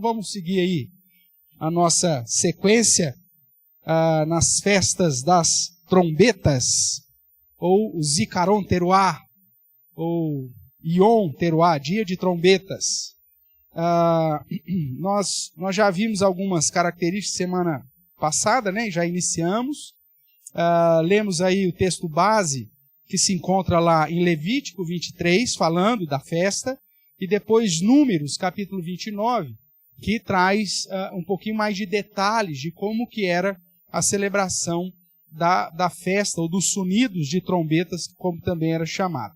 vamos seguir aí a nossa sequência nas festas das trombetas, ou Zikaron Teruah, ou Yom Teruah, dia de trombetas. Nós já vimos algumas características semana passada, né? Já iniciamos. Lemos aí o texto base que se encontra lá em Levítico 23, falando da festa, e depois Números, capítulo 29, que traz um pouquinho mais de detalhes de como que era a celebração da festa, ou dos sonidos de trombetas, como também era chamado.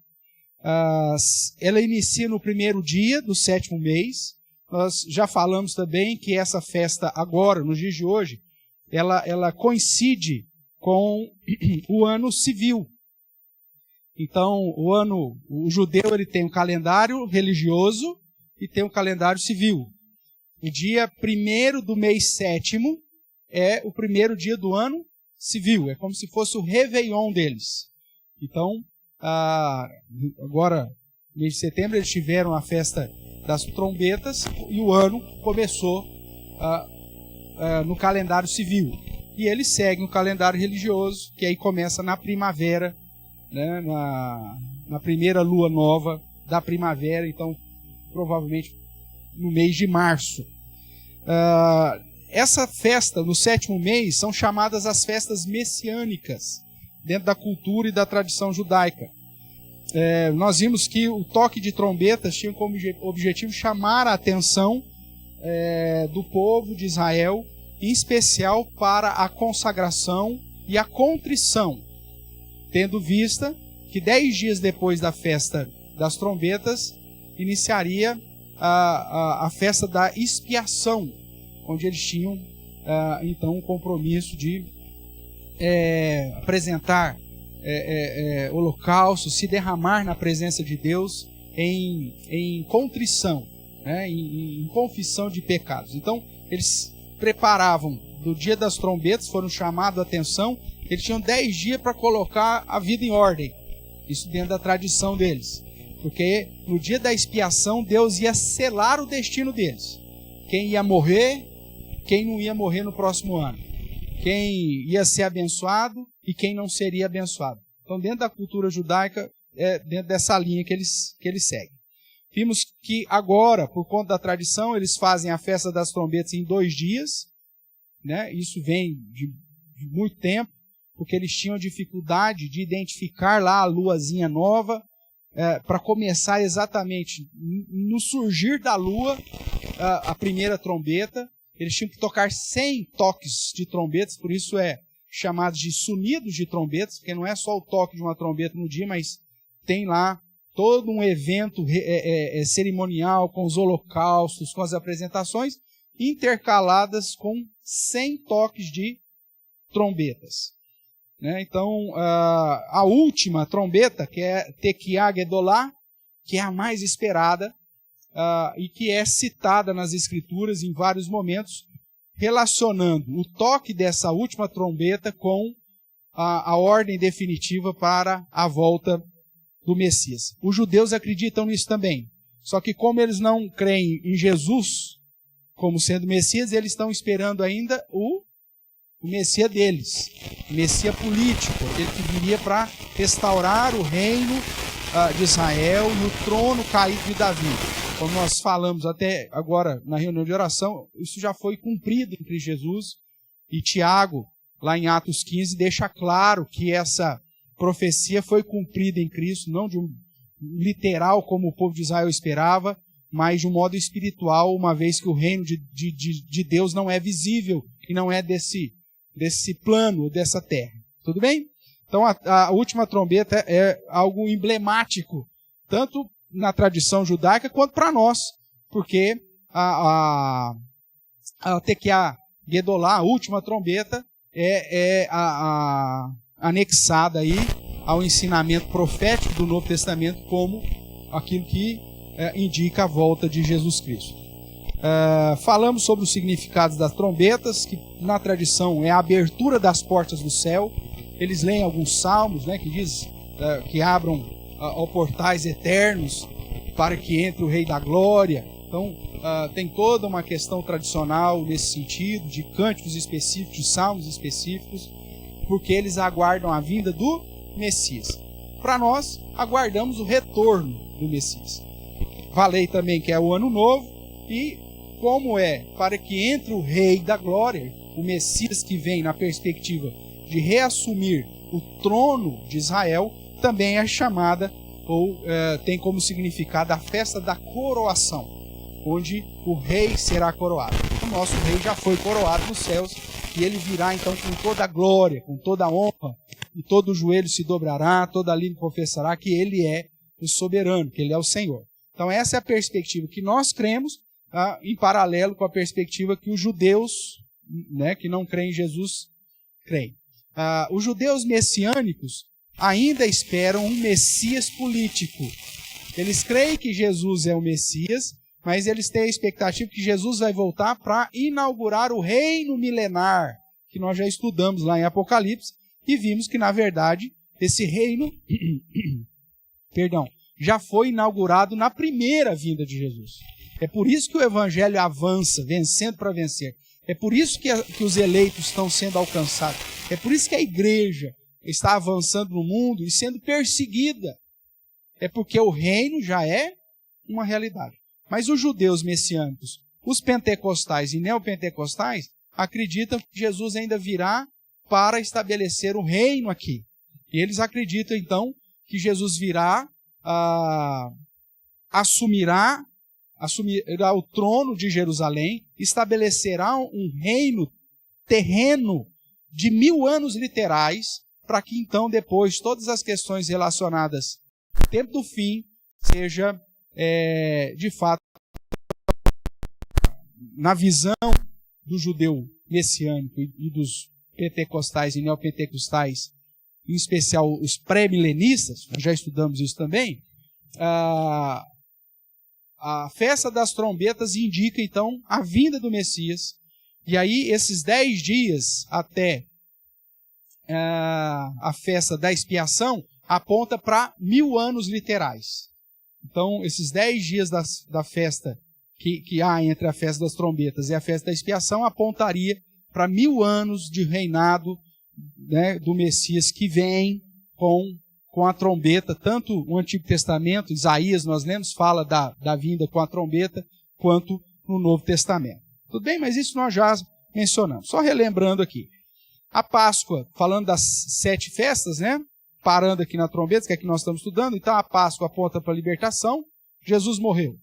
Ela inicia no primeiro dia do 7º mês. Nós já falamos também que essa festa agora, nos dias de hoje, ela coincide com o ano civil. Então, o judeu ele tem um calendário religioso e tem um calendário civil. O dia 1º do mês 7º é o primeiro dia do ano civil. É como se fosse o Réveillon deles. Então, agora, no mês de setembro, eles tiveram a festa das trombetas e o ano começou no calendário civil. E eles seguem o calendário religioso, que aí começa na primavera, né, na primeira lua nova da primavera, então provavelmente no mês de março. Essa festa, no 7º mês, são chamadas as festas messiânicas, dentro da cultura e da tradição judaica. Nós vimos que o toque de trombetas tinha como objetivo chamar a atenção do povo de Israel, em especial para a consagração e a contrição, tendo vista que 10 dias depois da festa das trombetas, iniciaria a festa da expiação, onde eles tinham então um compromisso de apresentar holocausto, se derramar na presença de Deus em contrição, né, em confissão de pecados. Então, eles preparavam do dia das trombetas, foram chamados a atenção, eles tinham 10 dias para colocar a vida em ordem. Isso dentro da tradição deles. Porque no dia da expiação, Deus ia selar o destino deles. Quem ia morrer, quem não ia morrer no próximo ano. Quem ia ser abençoado e quem não seria abençoado. Então, dentro da cultura judaica, dentro dessa linha que eles seguem. Vimos que agora, por conta da tradição, eles fazem a festa das trombetas em 2 dias. Né? Isso vem de muito tempo, porque eles tinham dificuldade de identificar lá a luazinha nova, para começar exatamente no surgir da lua, a primeira trombeta. Eles tinham que tocar 100 toques de trombetas, por isso é chamado de sonidos de trombetas, porque não é só o toque de uma trombeta no dia, mas tem lá todo um evento cerimonial, com os holocaustos, com as apresentações, intercaladas com 100 toques de trombetas. Né? Então, a última trombeta, que é Tekiah Gedolah, que é a mais esperada, e que é citada nas Escrituras em vários momentos, relacionando o toque dessa última trombeta com a ordem definitiva para a volta do Messias. Os judeus acreditam nisso também. Só que como eles não creem em Jesus como sendo Messias, eles estão esperando ainda o Messias deles, o Messias político, aquele que viria para restaurar o reino de Israel no trono caído de Davi. Como nós falamos até agora na reunião de oração, isso já foi cumprido em Cristo Jesus, e Tiago, lá em Atos 15, deixa claro que essa profecia foi cumprida em Cristo, não de um literal como o povo de Israel esperava, mas de um modo espiritual, uma vez que o reino de Deus não é visível e não é desse plano, dessa terra. Tudo bem? Então a última trombeta é algo emblemático, tanto na tradição judaica quanto para nós, porque a Tekiah Gedolah, a última trombeta, é anexada aí ao ensinamento profético do Novo Testamento como aquilo que indica a volta de Jesus Cristo. Falamos sobre os significados das trombetas, que na tradição é a abertura das portas do céu. Eles leem alguns salmos, né, que diz que abram portais eternos para que entre o Rei da Glória. Então, tem toda uma questão tradicional nesse sentido, de cânticos específicos, de salmos específicos, porque eles aguardam a vinda do Messias. Para nós, aguardamos o retorno do Messias. Falei também que é o ano novo, e como é para que entre o Rei da Glória, o Messias que vem na perspectiva de reassumir o trono de Israel, também é chamada, ou tem como significado a festa da coroação, onde o rei será coroado. O nosso rei já foi coroado nos céus, e ele virá então com toda a glória, com toda a honra, e todo joelho se dobrará, toda língua confessará que ele é o soberano, que ele é o Senhor. Então essa é a perspectiva que nós cremos, em paralelo com a perspectiva que os judeus, né, que não creem em Jesus, creem. Os judeus messiânicos ainda esperam um Messias político. Eles creem que Jesus é o Messias, mas eles têm a expectativa que Jesus vai voltar para inaugurar o reino milenar, que nós já estudamos lá em Apocalipse, e vimos que, na verdade, esse reino já foi inaugurado na primeira vinda de Jesus. É por isso que o Evangelho avança, vencendo para vencer. É por isso que os eleitos estão sendo alcançados. É por isso que a igreja está avançando no mundo e sendo perseguida. É porque o reino já é uma realidade. Mas os judeus messiânicos, os pentecostais e neopentecostais, acreditam que Jesus ainda virá para estabelecer o reino aqui. E eles acreditam, então, que Jesus virá, assumirá o trono de Jerusalém, estabelecerá um reino terreno de 1000 anos literais, para que então depois todas as questões relacionadas ao tempo do fim seja de fato na visão do judeu messiânico e dos pentecostais e neopentecostais, em especial os pré-milenistas, nós já estudamos isso também. A festa das trombetas indica, então, a vinda do Messias. E aí, esses 10 dias até a festa da expiação aponta para 1000 anos literais. Então, esses 10 dias da festa que há entre a festa das trombetas e a festa da expiação apontaria para 1000 anos de reinado, né, do Messias que vem com a trombeta. Tanto o Antigo Testamento, Isaías, nós lemos, fala da vinda com a trombeta, quanto no Novo Testamento. Tudo bem? Mas isso nós já mencionamos. Só relembrando aqui. A Páscoa, falando das 7 festas, né? Parando aqui na trombeta, que é que nós estamos estudando. Então a Páscoa aponta para a libertação. Jesus morreu.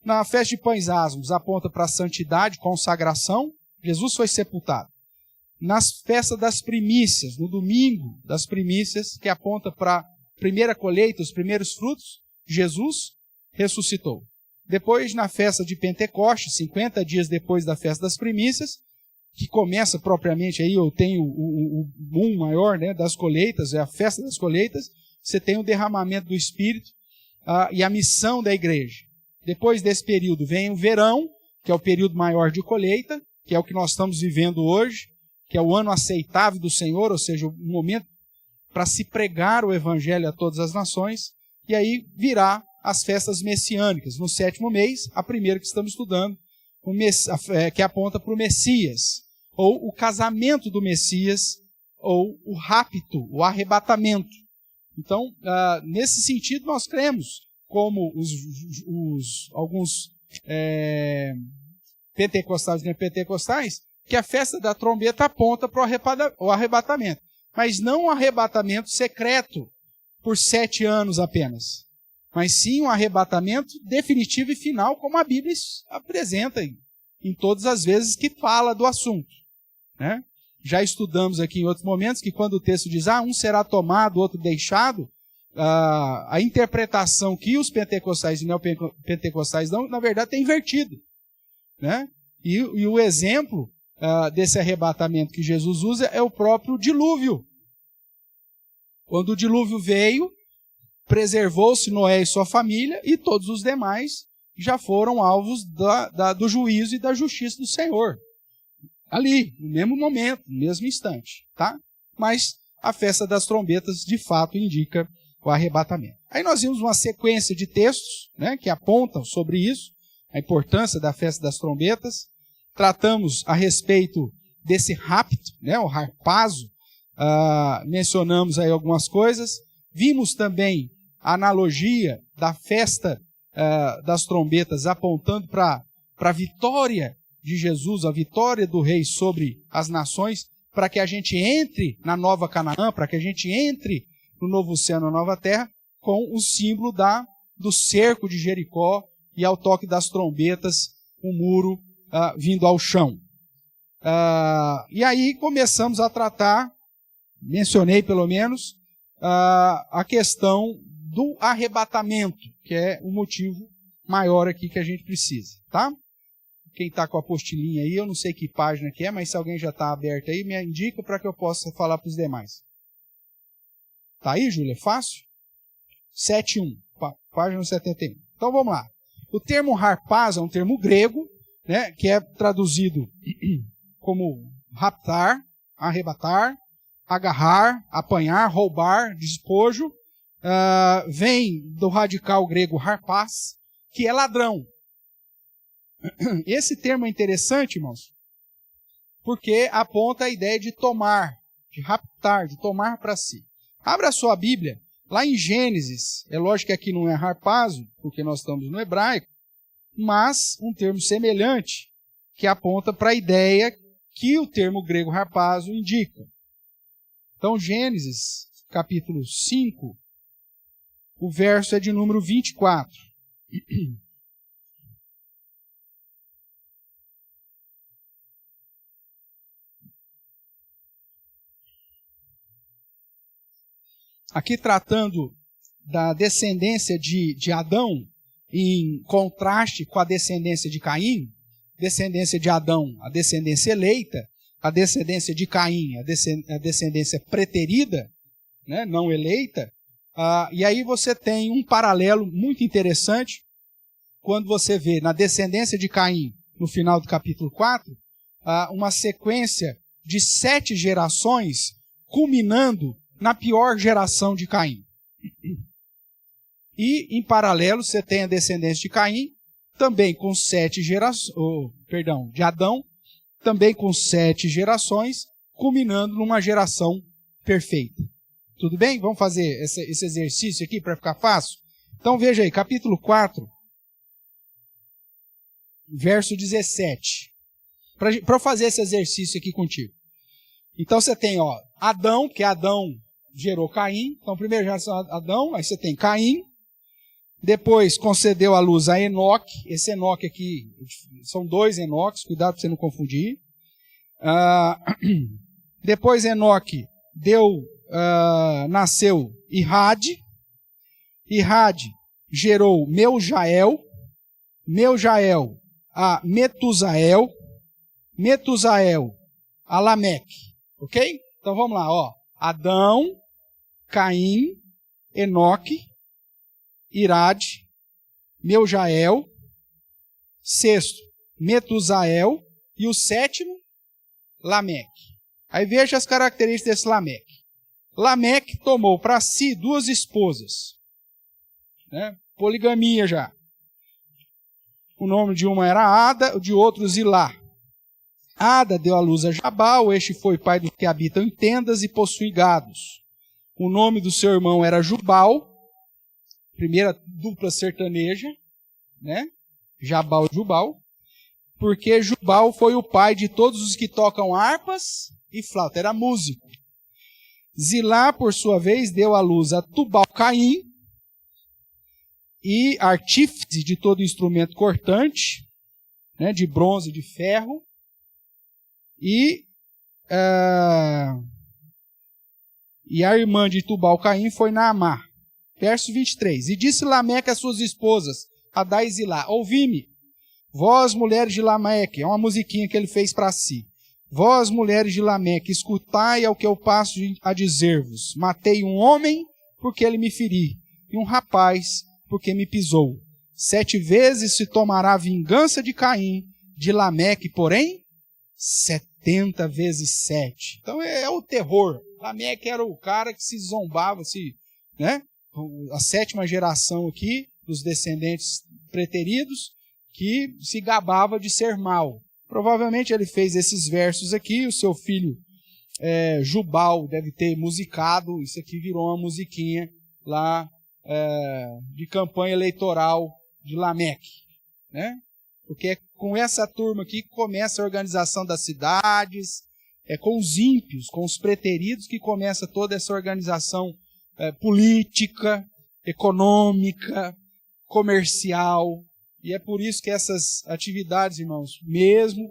Na festa de pães asmos aponta para a santidade, consagração. Jesus foi sepultado. Nas festas das primícias, no domingo das primícias, que aponta para a primeira colheita, os primeiros frutos, Jesus ressuscitou. Depois, na festa de Pentecostes, 50 dias depois da festa das primícias, que começa propriamente aí, eu tenho o boom maior, né, das colheitas, é a festa das colheitas, você tem o derramamento do Espírito e a missão da igreja. Depois desse período vem o verão, que é o período maior de colheita, que é o que nós estamos vivendo hoje, que é o ano aceitável do Senhor, ou seja, o momento para se pregar o Evangelho a todas as nações, e aí virá as festas messiânicas, no 7º mês, a primeira que estamos estudando, que aponta para o Messias, ou o casamento do Messias, ou o rapto, o arrebatamento. Então, nesse sentido, nós cremos, como alguns pentecostais e neopentecostais, que a festa da trombeta aponta para o arrebatamento. Mas não um arrebatamento secreto por 7 anos apenas. Mas sim um arrebatamento definitivo e final, como a Bíblia apresenta em todas as vezes que fala do assunto. Né? Já estudamos aqui em outros momentos que quando o texto diz, um será tomado, o outro deixado, a interpretação que os pentecostais e neopentecostais dão, na verdade, está invertido. Né? E o exemplo desse arrebatamento que Jesus usa é o próprio dilúvio. Quando o dilúvio veio, preservou-se Noé e sua família, e todos os demais já foram alvos do juízo e da justiça do Senhor. Ali, no mesmo momento, no mesmo instante. Tá? Mas a festa das trombetas, de fato, indica o arrebatamento. Aí nós vimos uma sequência de textos, né, que apontam sobre isso. a importância da festa das trombetas. Tratamos a respeito desse rapto, né, o harpazo. Mencionamos aí algumas coisas. Vimos também a analogia da festa das trombetas apontando para a vitória de Jesus, a vitória do rei sobre as nações, para que a gente entre na nova Canaã, para que a gente entre no novo céu, na nova terra, com o símbolo do cerco de Jericó e ao toque das trombetas, o muro vindo ao chão. E aí começamos a tratar, mencionei pelo menos, a questão do arrebatamento, que é o motivo maior aqui que a gente precisa, tá? Quem está com a apostilinha aí, eu não sei que página que é, mas se alguém já está aberto aí, me indica para que eu possa falar para os demais. Tá aí, Júlia? Fácil? 7.1, página 71. Então vamos lá. O termo harpazo é um termo grego, né, que é traduzido como raptar, arrebatar, agarrar, apanhar, roubar, despojo. Vem do radical grego harpás, que é ladrão. Esse termo é interessante, irmãos, porque aponta a ideia de tomar, de raptar, de tomar para si. Abra a sua Bíblia, lá em Gênesis. É lógico que aqui não é harpazo, porque nós estamos no hebraico, mas um termo semelhante, que aponta para a ideia que o termo grego harpazo indica. Então, Gênesis, capítulo 5, o verso é de número 24. Aqui tratando da descendência de Adão, em contraste com a descendência de Caim, descendência de Adão, a descendência eleita, a descendência de Caim, a descendência preterida, né, não eleita. E aí você tem um paralelo muito interessante, quando você vê na descendência de Caim, no final do capítulo 4, uma sequência de 7 gerações, culminando na pior geração de Caim. E, em paralelo, você tem a descendência de Caim, também com 7 gerações, de Adão, também com 7 gerações, culminando numa geração perfeita. Tudo bem? Vamos fazer esse exercício aqui para ficar fácil? Então veja aí, capítulo 4, verso 17. Para eu fazer esse exercício aqui contigo. Então você tem, Adão, que Adão gerou Caim. Então, primeiro geração Adão, aí você tem Caim. Depois concedeu a luz a Enoque. Esse Enoque aqui, são 2 Enoques, cuidado para você não confundir. Depois Enoque nasceu Irade. Irade gerou Meujael. Meujael a Metusael. Metusael a Lameque. Ok? Então vamos lá, Adão, Caim, Enoque, Irade, Meujael, 6º, Metusael e o 7º, Lameque. Aí veja as características desse Lameque. Lameque tomou para si 2 esposas. Né? Poligamia já. O nome de uma era Ada, o de outro Zilá. Ada deu à luz a Jabal, este foi pai dos que habitam em tendas e possuem gados. O nome do seu irmão era Jubal, primeira dupla sertaneja, né? Jabal e Jubal, porque Jubal foi o pai de todos os que tocam harpas e flauta, era músico. Zilá, por sua vez, deu à luz a Tubal-Caim, e artífice de todo instrumento cortante, né, de bronze e de ferro. E a irmã de Tubal-Caim foi Naamá. Verso 23. E disse Lameque às suas esposas, Adá e Zilá, ouvi-me, vós mulheres de Lameque, é uma musiquinha que ele fez para si. Vós mulheres de Lameque, escutai ao que eu passo a dizer-vos. Matei um homem porque ele me feri, e um rapaz porque me pisou. 7 vezes se tomará a vingança de Caim, de Lameque, porém, 70 vezes 7. Então é o terror. Lameque era o cara que se zombava, né? A 7ª geração aqui, dos descendentes preteridos, que se gabava de ser mau. Provavelmente ele fez esses versos aqui, o seu filho Jubal deve ter musicado, isso aqui virou uma musiquinha lá de campanha eleitoral de Lameque, né? Porque é com essa turma aqui que começa a organização das cidades, é com os ímpios, com os preteridos que começa toda essa organização política, econômica, comercial. E é por isso que essas atividades, irmãos, mesmo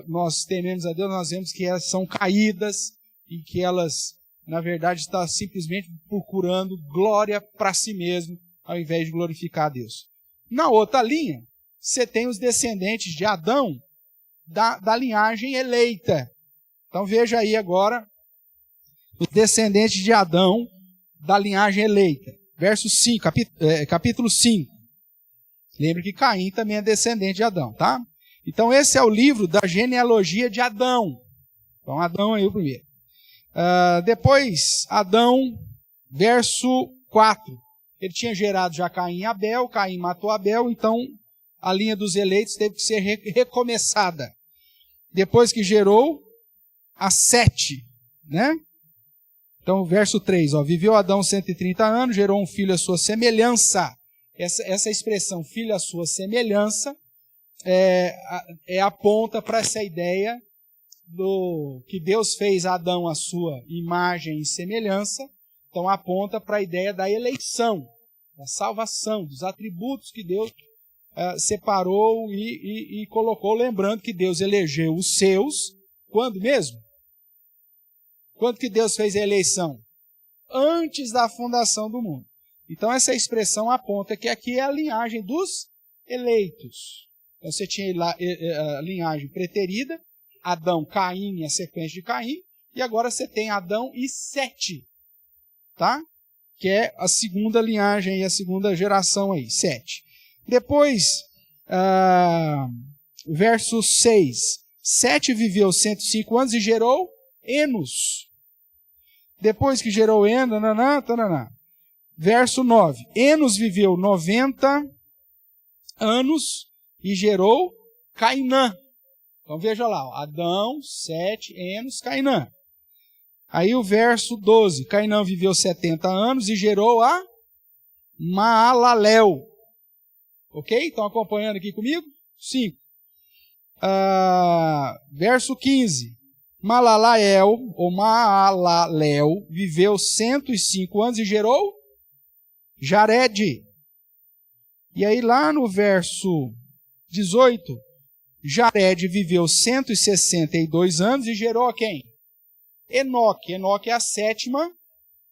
nós tememos a Deus, nós vemos que elas são caídas e que elas, na verdade, estão simplesmente procurando glória para si mesmo, ao invés de glorificar a Deus. Na outra linha, você tem os descendentes de Adão, da linhagem eleita. Então veja aí agora, os descendentes de Adão, da linhagem eleita. Verso 5, capítulo 5. Lembre que Caim também é descendente de Adão, tá? Então esse é o livro da genealogia de Adão. Então Adão aí o primeiro. Depois, Adão, verso 4. Ele tinha gerado já Caim e Abel, Caim matou Abel, então a linha dos eleitos teve que ser recomeçada. Depois que gerou a Sete, né? Então, verso 3, viveu Adão 130 anos, gerou um filho à sua semelhança. Essa expressão, filho à sua semelhança, aponta para essa ideia do que Deus fez Adão à sua imagem e semelhança. Então, aponta para a ideia da eleição, da salvação, dos atributos que Deus separou e colocou. Lembrando que Deus elegeu os seus, quando mesmo? Quando que Deus fez a eleição? Antes da fundação do mundo. Então essa expressão aponta que aqui é a linhagem dos eleitos. Então você tinha a linhagem preterida, Adão, Caim e a sequência de Caim, e agora você tem Adão e Sete, tá? Que é a segunda linhagem e a segunda geração aí, Sete. Depois, verso 6. Sete viveu 105 anos e gerou Enos. Depois que gerou Enos, verso 9. Enos viveu 90 anos e gerou Cainã. Então veja lá, Adão, Sete, Enos, Cainã. Aí o verso 12. Cainã viveu 70 anos e gerou a Maalalel. Ok? Estão acompanhando aqui comigo? 5. Verso 15. Maalalel viveu 105 anos e gerou Jared. E aí lá no verso 18, Jared viveu 162 anos e gerou a quem? Enoque. Enoque é a sétima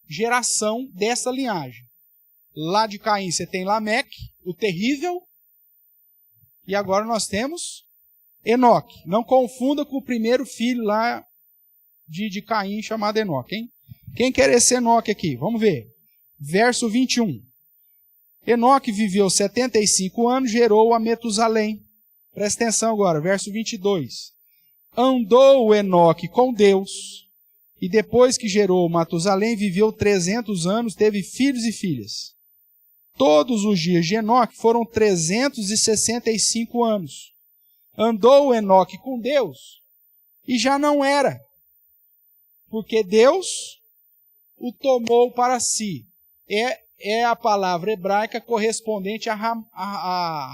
geração dessa linhagem. Lá de Caim você tem Lameque, o terrível, e agora nós temos Enoque. Não confunda com o primeiro filho lá de Caim chamado Enoque, hein? Quem quer esse Enoque aqui? Vamos ver. Verso 21. Enoque viveu 75 anos, gerou a Metusalém. Presta atenção agora, verso 22. Andou Enoque com Deus, e depois que gerou Matusalém, viveu 300 anos, teve filhos e filhas. Todos os dias de Enoque foram 365 anos. Andou Enoque com Deus e já não era, porque Deus o tomou para si. É a palavra hebraica correspondente a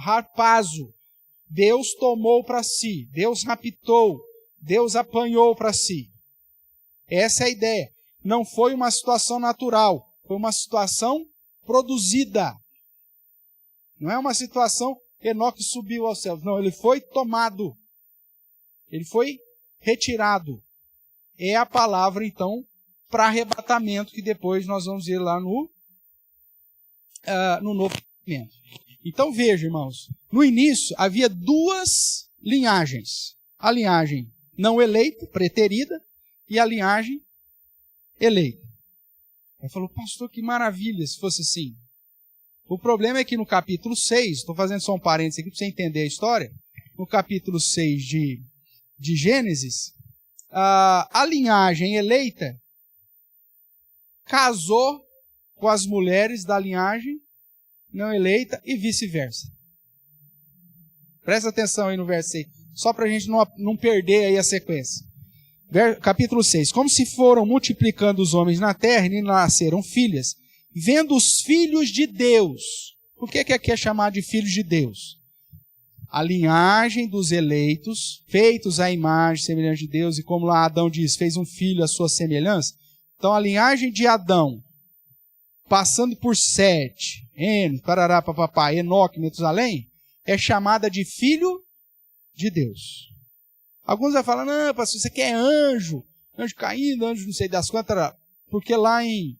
harpazo. Deus tomou para si, Deus raptou, Deus apanhou para si. Essa é a ideia. Não foi uma situação natural, foi uma situação produzida. Não é uma situação, Enoque subiu aos céus. Não, ele foi tomado. Ele foi retirado. É a palavra, então, para arrebatamento, que depois nós vamos ver lá no Novo Testamento. Então veja, irmãos, no início havia duas linhagens. A linhagem não eleita, preterida, e a linhagem eleita. Ele falou, pastor, que maravilha se fosse assim. O problema é que no capítulo 6, estou fazendo só um parênteses aqui para você entender a história, no capítulo 6 de Gênesis, a linhagem eleita casou com as mulheres da linhagem não eleita e vice-versa. Presta atenção aí no verso 6, só para a gente não perder aí a sequência. Capítulo 6. Como se foram multiplicando os homens na terra e nasceram filhas, vendo os filhos de Deus. Por que aqui é chamado de filhos de Deus? A linhagem dos eleitos, feitos à imagem e semelhança de Deus, e como lá Adão diz, fez um filho à sua semelhança. Então a linhagem de Adão, passando por Sete, Eno, Parará, Papapá, Enoque, Metusalém, é chamada de filho de Deus. Alguns vão falar, não, pastor, você quer anjo caindo, anjo não sei das quantas, porque lá em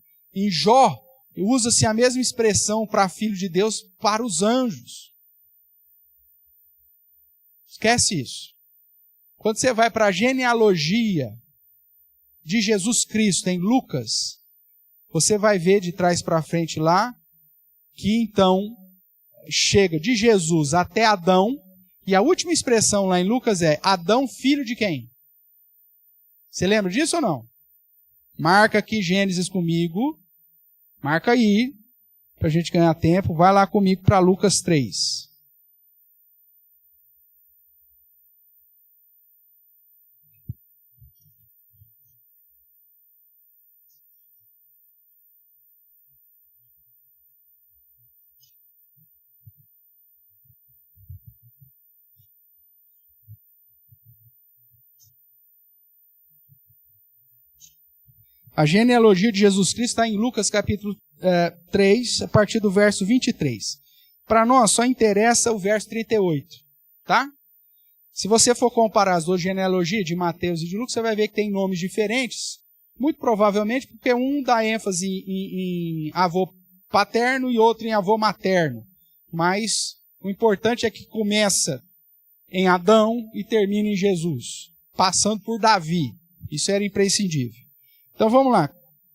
Jó, usa-se a mesma expressão para filho de Deus para os anjos. Esquece isso. Quando você vai para a genealogia de Jesus Cristo em Lucas, você vai ver de trás para frente lá, que então chega de Jesus até Adão, e a última expressão lá em Lucas é Adão, filho de quem? Você lembra disso ou não? Marca aqui Gênesis comigo. Marca aí, para a gente ganhar tempo. Vai lá comigo para Lucas 3. A genealogia de Jesus Cristo está em Lucas capítulo 3, a partir do verso 23. Para nós só interessa o verso 38, tá? Se você for comparar as duas genealogias de Mateus e de Lucas, você vai ver que tem nomes diferentes, muito provavelmente porque um dá ênfase em avô paterno e outro em avô materno. Mas o importante é que começa em Adão e termina em Jesus, passando por Davi. Isso era imprescindível. Então vamos lá,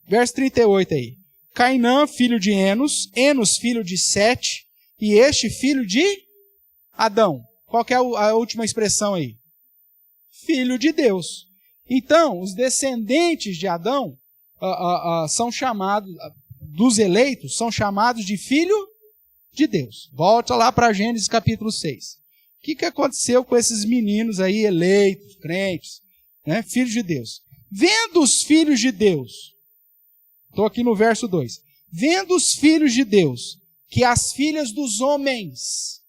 verso 38 aí. Cainã, filho de Enos, Enos, filho de Sete, e este filho de Adão. Qual que é a última expressão aí? Filho de Deus. Então, os descendentes de Adão são chamados, dos eleitos, são chamados de filho de Deus. Volta lá para Gênesis capítulo 6. O que aconteceu com esses meninos aí, eleitos, crentes, né? Filhos de Deus. Vendo os filhos de Deus, estou aqui no verso 2, vendo os filhos de Deus, que as filhas dos homens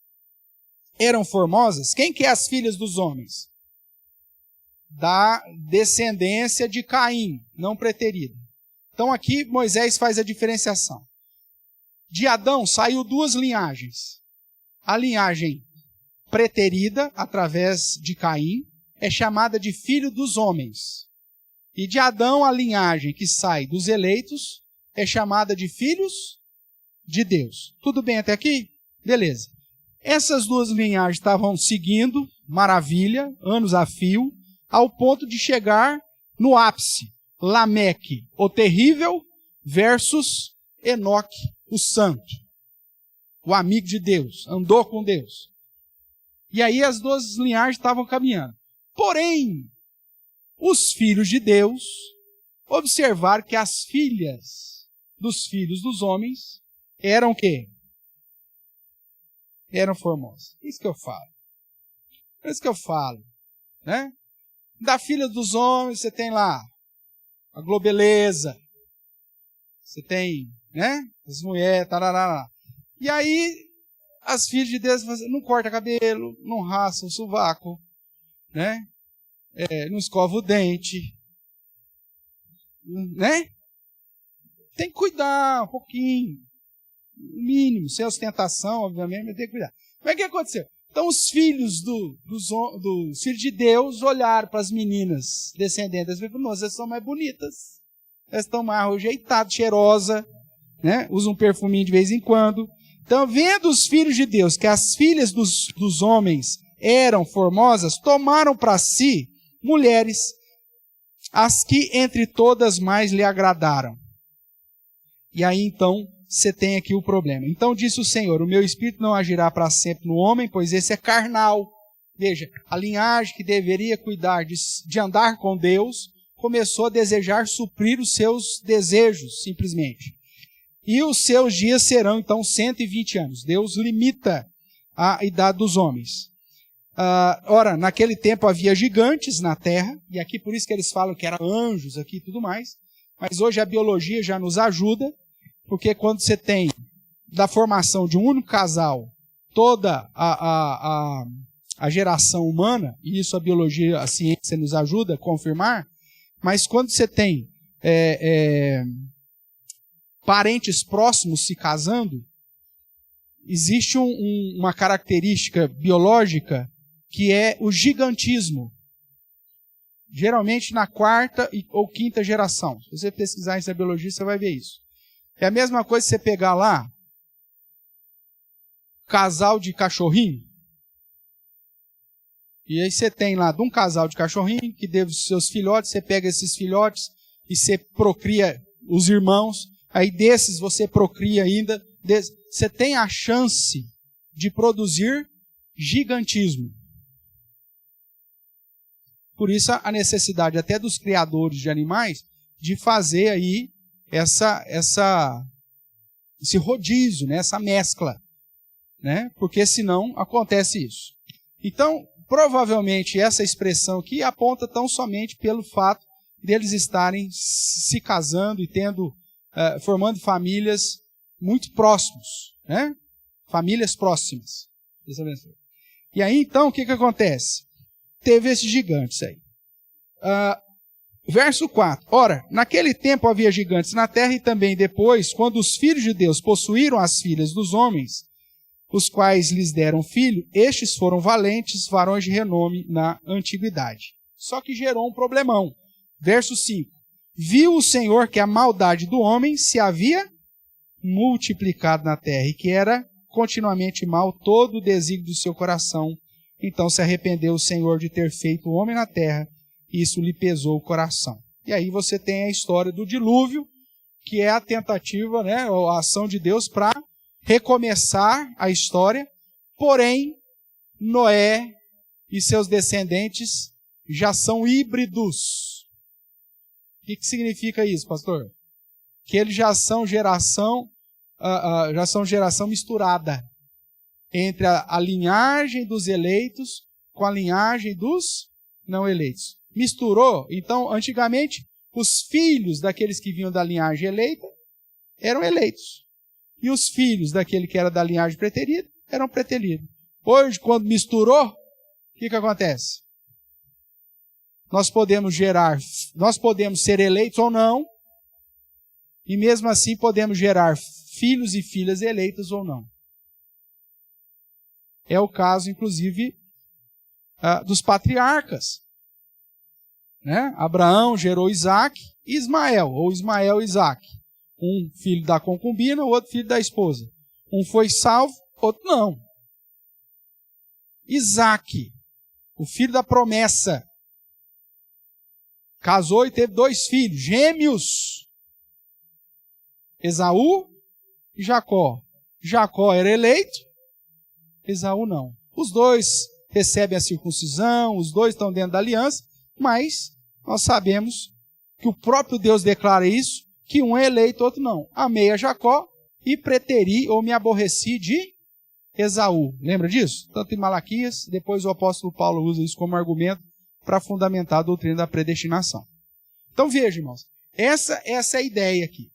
eram formosas. Quem que é as filhas dos homens? Da descendência de Caim, não preterida. Então aqui Moisés faz a diferenciação. De Adão saiu duas linhagens. A linhagem preterida, através de Caim, é chamada de filho dos homens. E de Adão, a linhagem que sai dos eleitos é chamada de filhos de Deus. Tudo bem até aqui? Beleza. Essas duas linhagens estavam seguindo, maravilha, anos a fio, ao ponto de chegar no ápice. Lameque, o terrível, versus Enoque, o santo. O amigo de Deus, andou com Deus. E aí as duas linhagens estavam caminhando. Porém, os filhos de Deus observaram que as filhas dos filhos dos homens eram o quê? Eram formosas. Isso que eu falo. É isso que eu falo. Né? Da filha dos homens, você tem lá a globeleza. Você tem, né? As mulheres, tarará. E aí, as filhas de Deus não corta cabelo, não raça o sovaco, né? Não escova o dente, né? Tem que cuidar um pouquinho, o mínimo, sem ostentação, obviamente, mas tem que cuidar. Mas o que aconteceu? Então os filhos dos filhos de Deus olharam para as meninas descendentes e falaram, nossa, elas são mais bonitas, elas estão mais ajeitadas, cheirosas, né? Usam um perfuminho de vez em quando. Então, vendo os filhos de Deus, que as filhas dos homens eram formosas, tomaram para si mulheres, as que entre todas mais lhe agradaram. E aí então, você tem aqui o problema. Então disse o Senhor, o meu espírito não agirá para sempre no homem, pois esse é carnal. Veja, a linhagem que deveria cuidar de andar com Deus, começou a desejar suprir os seus desejos, simplesmente. E os seus dias serão então 120 anos. Deus limita a idade dos homens. Ora, naquele tempo havia gigantes na terra, e aqui por isso que eles falam que eram anjos aqui e tudo mais, mas hoje a biologia já nos ajuda, porque quando você tem da formação de um único casal toda a geração humana, e isso a biologia, a ciência nos ajuda a confirmar, mas quando você tem parentes próximos se casando, existe uma característica biológica que é o gigantismo. Geralmente na quarta ou quinta geração. Se você pesquisar em biologia, você vai ver isso. É a mesma coisa se você pegar lá, casal de cachorrinho. E aí você tem lá de um casal de cachorrinho que teve os seus filhotes, você pega esses filhotes e você procria os irmãos, aí desses você procria ainda, você tem a chance de produzir gigantismo. Por isso a necessidade até dos criadores de animais de fazer aí esse rodízio, né, essa mescla, né, porque senão acontece isso. Então, provavelmente essa expressão aqui aponta tão somente pelo fato deles estarem se casando e formando famílias muito próximos, né? Famílias próximas. E aí, então, o que acontece? Teve esses gigantes aí. Verso 4. Ora, naquele tempo havia gigantes na terra e também depois, quando os filhos de Deus possuíram as filhas dos homens, os quais lhes deram filho, estes foram valentes, varões de renome na antiguidade. Só que gerou um problemão. Verso 5. Viu o Senhor que a maldade do homem se havia multiplicado na terra e que era continuamente mal todo o desígnio do seu coração. Então se arrependeu o Senhor de ter feito o homem na terra, e isso lhe pesou o coração. E aí você tem a história do dilúvio, que é a tentativa, né, a ação de Deus para recomeçar a história, porém, Noé e seus descendentes já são híbridos. O que significa isso, pastor? Que eles já são geração misturada entre a linhagem dos eleitos com a linhagem dos não eleitos. Misturou, então, antigamente, os filhos daqueles que vinham da linhagem eleita eram eleitos. E os filhos daquele que era da linhagem preterida eram preteridos. Hoje, quando misturou, o que acontece? Nós podemos ser eleitos ou não, e mesmo assim podemos gerar filhos e filhas eleitas ou não. É o caso, inclusive, dos patriarcas. Né? Abraão gerou Isaac e Ismael, ou Ismael e Isaac. Um filho da concubina, o outro filho da esposa. Um foi salvo, outro não. Isaac, o filho da promessa, casou e teve 2 filhos, gêmeos. Esaú e Jacó. Jacó era eleito, Esaú não. Os dois recebem a circuncisão, os dois estão dentro da aliança, mas nós sabemos que o próprio Deus declara isso, que um é eleito, outro não. Amei a Jacó e preteri ou me aborreci de Esaú. Lembra disso? Tanto em Malaquias, depois o apóstolo Paulo usa isso como argumento para fundamentar a doutrina da predestinação. Então veja, irmãos, essa é a ideia aqui.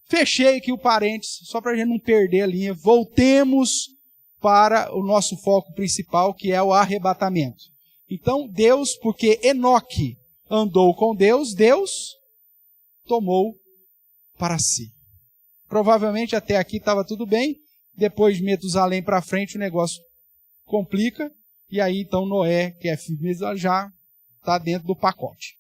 Fechei aqui o parênteses, só para a gente não perder a linha. Voltemos para o nosso foco principal, que é o arrebatamento. Então, Deus, porque Enoque andou com Deus, Deus tomou para si. Provavelmente até aqui estava tudo bem, depois de Metusalém para frente o negócio complica, e aí então Noé, que é filho de Deus, já está dentro do pacote.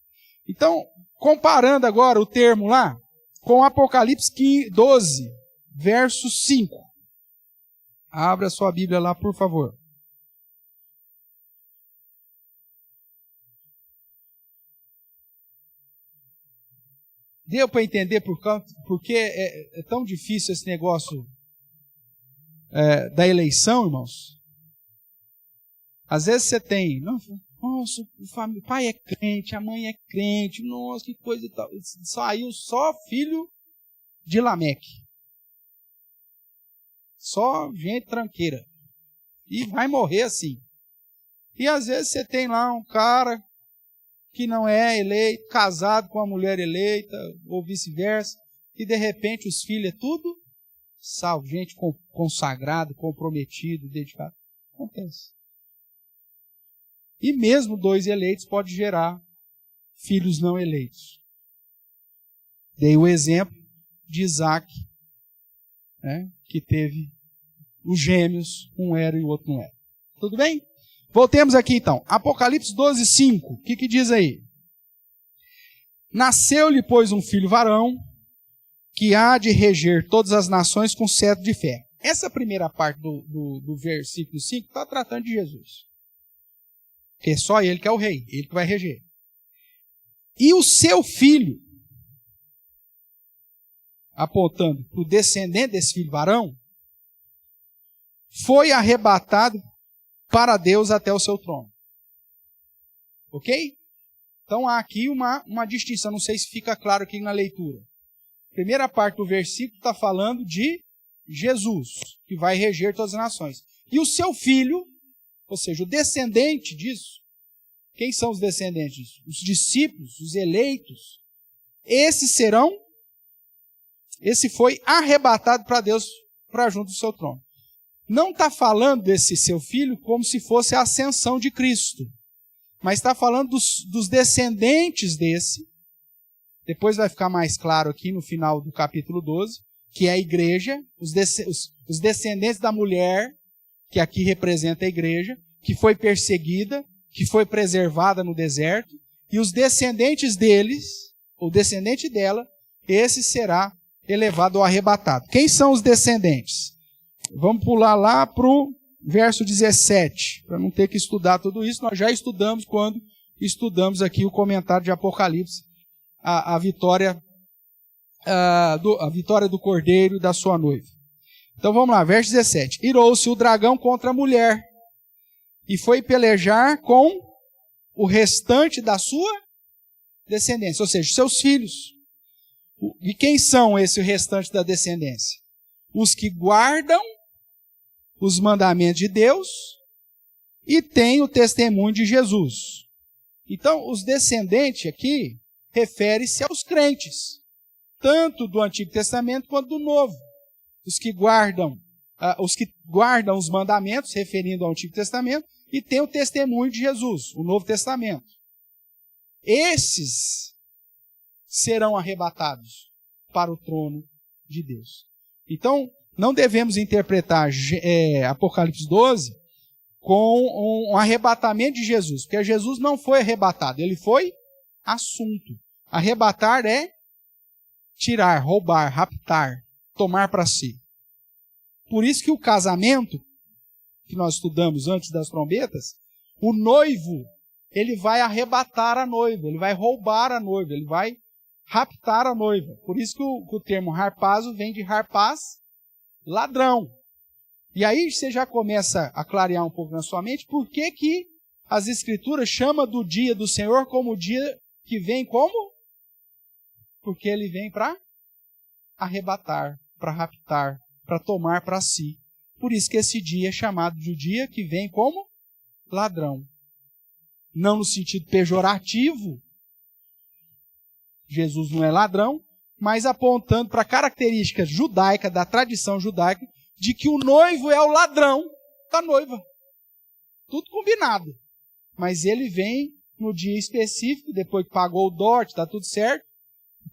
Então, comparando agora o termo lá, com Apocalipse 12, verso 5. Abra sua Bíblia lá, por favor. Deu para entender por que é tão difícil esse negócio da eleição, irmãos? Às vezes você tem, nossa, o pai é crente, a mãe é crente, nossa, que coisa e tal. Saiu só filho de Lameque. Só gente tranqueira. E vai morrer assim. E às vezes você tem lá um cara que não é eleito, casado com uma mulher eleita, ou vice-versa, e de repente os filhos é tudo salvo, gente consagrada, comprometido, dedicado. Acontece. E mesmo 2 eleitos pode gerar filhos não eleitos. Dei o exemplo de Isaac, né, que teve os gêmeos, um era e o outro não era. Tudo bem? Voltemos aqui então. Apocalipse 12, 5. O que diz aí? Nasceu-lhe, pois, um filho varão, que há de reger todas as nações com cetro de ferro. Essa primeira parte do versículo 5 está tratando de Jesus. Porque é só ele que é o rei, ele que vai reger. E o seu filho, apontando para o descendente desse filho varão, foi arrebatado para Deus até o seu trono. Ok? Então há aqui uma distinção, não sei se fica claro aqui na leitura. A primeira parte do versículo está falando de Jesus, que vai reger todas as nações. E o seu filho, ou seja, o descendente disso, quem são os descendentes disso? Os discípulos, os eleitos. Esse foi arrebatado para Deus, para junto do seu trono. Não está falando desse seu filho como se fosse a ascensão de Cristo, mas está falando dos descendentes desse. Depois vai ficar mais claro aqui no final do capítulo 12, que é a igreja, os descendentes da mulher, que aqui representa a igreja, que foi perseguida, que foi preservada no deserto, e os descendentes deles, o descendente dela, esse será elevado ou arrebatado. Quem são os descendentes? Vamos pular lá para o verso 17, para não ter que estudar tudo isso. Nós já estudamos quando estudamos aqui o comentário de Apocalipse, a vitória do Cordeiro e da sua noiva. Então vamos lá, verso 17. Irou-se o dragão contra a mulher, e foi pelejar com o restante da sua descendência, ou seja, seus filhos. E quem são esse restante da descendência? Os que guardam os mandamentos de Deus e têm o testemunho de Jesus. Então, os descendentes aqui refere-se aos crentes, tanto do Antigo Testamento quanto do Novo. Os que guardam os mandamentos, referindo ao Antigo Testamento, e têm o testemunho de Jesus, o Novo Testamento. Esses serão arrebatados para o trono de Deus. Então, não devemos interpretar Apocalipse 12 com um arrebatamento de Jesus, porque Jesus não foi arrebatado, ele foi assunto. Arrebatar é tirar, roubar, raptar, tomar para si. Por isso que o casamento, que nós estudamos antes das trombetas, o noivo, ele vai arrebatar a noiva, ele vai roubar a noiva, ele vai raptar a noiva. Por isso que o termo harpazo vem de harpaz, ladrão. E aí você já começa a clarear um pouco na sua mente por que as Escrituras chamam do dia do Senhor como o dia que vem como? Porque ele vem para arrebatar, para raptar, para tomar para si. Por isso que esse dia é chamado de o dia que vem como ladrão. Não no sentido pejorativo, Jesus não é ladrão, mas apontando para a característica judaica, da tradição judaica, de que o noivo é o ladrão da noiva. Tudo combinado. Mas ele vem no dia específico, depois que pagou o dote, está tudo certo,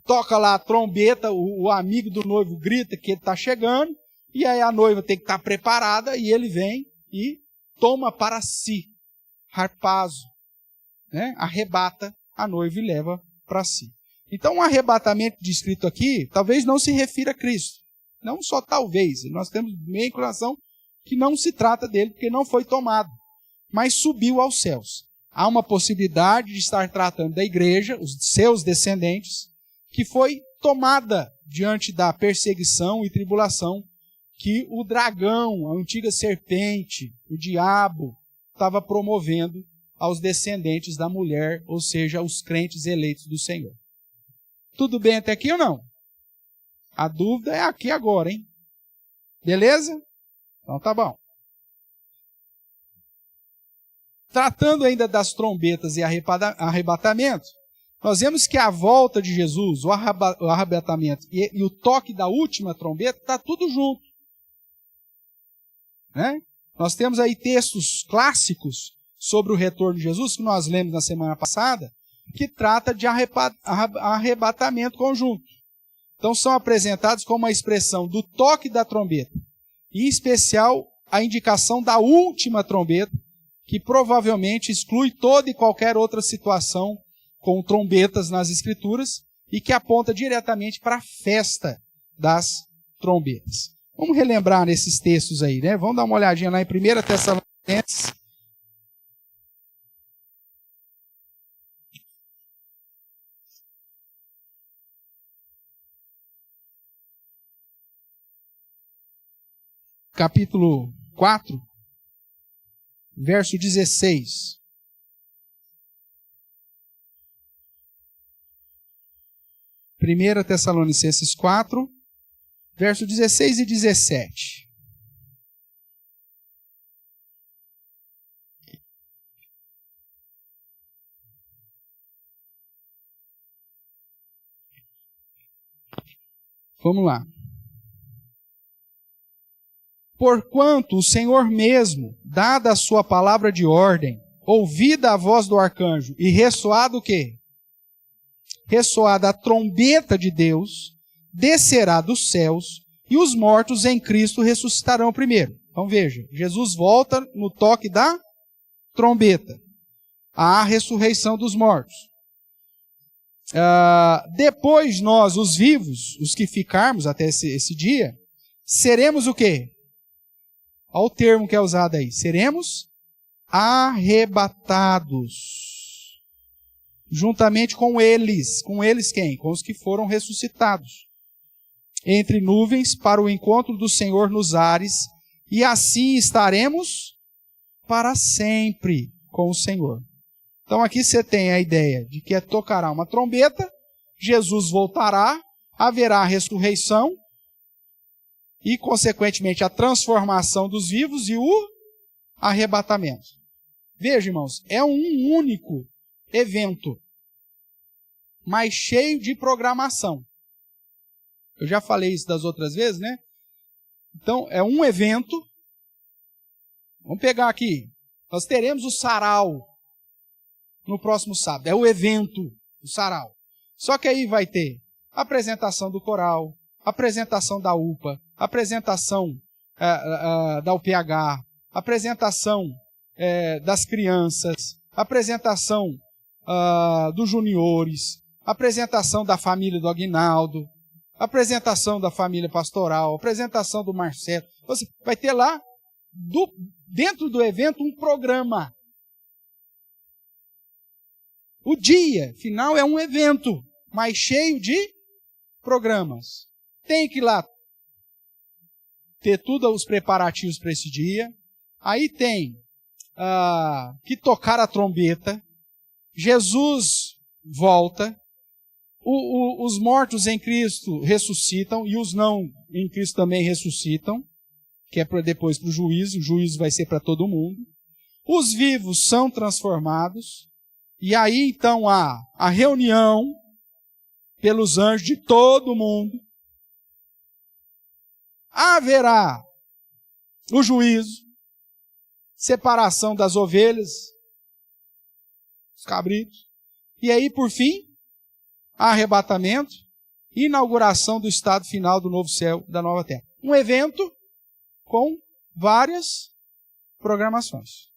toca lá a trombeta, o amigo do noivo grita que ele está chegando, e aí a noiva tem que estar preparada, e ele vem e toma para si, harpazo, né? Arrebata a noiva e leva para si. Então, o arrebatamento descrito aqui, talvez não se refira a Cristo. Não só talvez. Nós temos meia inclinação que não se trata dele, porque não foi tomado, mas subiu aos céus. Há uma possibilidade de estar tratando da igreja, os seus descendentes, que foi tomada diante da perseguição e tribulação que o dragão, a antiga serpente, o diabo, estava promovendo aos descendentes da mulher, ou seja, aos crentes eleitos do Senhor. Tudo bem até aqui ou não? A dúvida é aqui agora, hein? Beleza? Então tá bom. tratando ainda das trombetas e arrebatamento, nós vemos que a volta de Jesus, o arrebatamento e o toque da última trombeta, está tudo junto. Né? Nós temos aí textos clássicos sobre o retorno de Jesus, que nós lemos na semana passada, que trata de arrebatamento conjunto. Então são apresentados como uma expressão do toque da trombeta, e em especial a indicação da última trombeta, que provavelmente exclui toda e qualquer outra situação com trombetas nas Escrituras e que aponta diretamente para a festa das trombetas. Vamos relembrar nesses textos aí, né? Vamos dar uma olhadinha lá em 1 Tessalonicenses. Capítulo 4, verso 16. Primeira Tessalonicenses 4, verso 16 e 17. Vamos lá. Porquanto o Senhor mesmo, dada a sua palavra de ordem, ouvida a voz do arcanjo e ressoado o quê? Ressoada a trombeta de Deus, descerá dos céus e os mortos em Cristo ressuscitarão primeiro. Então veja, Jesus volta no toque da trombeta, a ressurreição dos mortos. Depois nós, os vivos, os que ficarmos até esse dia, seremos o quê? Olha o termo que é usado aí. Seremos arrebatados. Juntamente com eles. Com eles quem? Com os que foram ressuscitados. Entre nuvens para o encontro do Senhor nos ares. E assim estaremos para sempre com o Senhor. Então aqui você tem a ideia de que tocará uma trombeta, Jesus voltará, haverá a ressurreição e, consequentemente, a transformação dos vivos e o arrebatamento. Veja, irmãos, é um único evento, mas cheio de programação. Eu já falei isso das outras vezes, né? Então, é um evento. Vamos pegar aqui. Nós teremos o sarau no próximo sábado. É o evento, o sarau. Só que aí vai ter a apresentação do coral, a apresentação da UPA, a apresentação da UPH, a apresentação das crianças, a apresentação dos juniores, a apresentação da família do Aguinaldo, a apresentação da família pastoral, a apresentação do Marcelo. Você vai ter lá, dentro do evento, um programa. O dia final é um evento, mas cheio de programas. Tem que ir lá ter todos os preparativos para esse dia. Aí tem que tocar a trombeta. Jesus volta. Os mortos em Cristo ressuscitam e os não em Cristo também ressuscitam, que é depois para o juízo. O juízo vai ser para todo mundo. Os vivos são transformados. E aí então há a reunião pelos anjos de todo mundo. Haverá o juízo, separação das ovelhas, os cabritos. E aí, por fim, arrebatamento, inauguração do estado final do novo céu e da nova terra. Um evento com várias programações.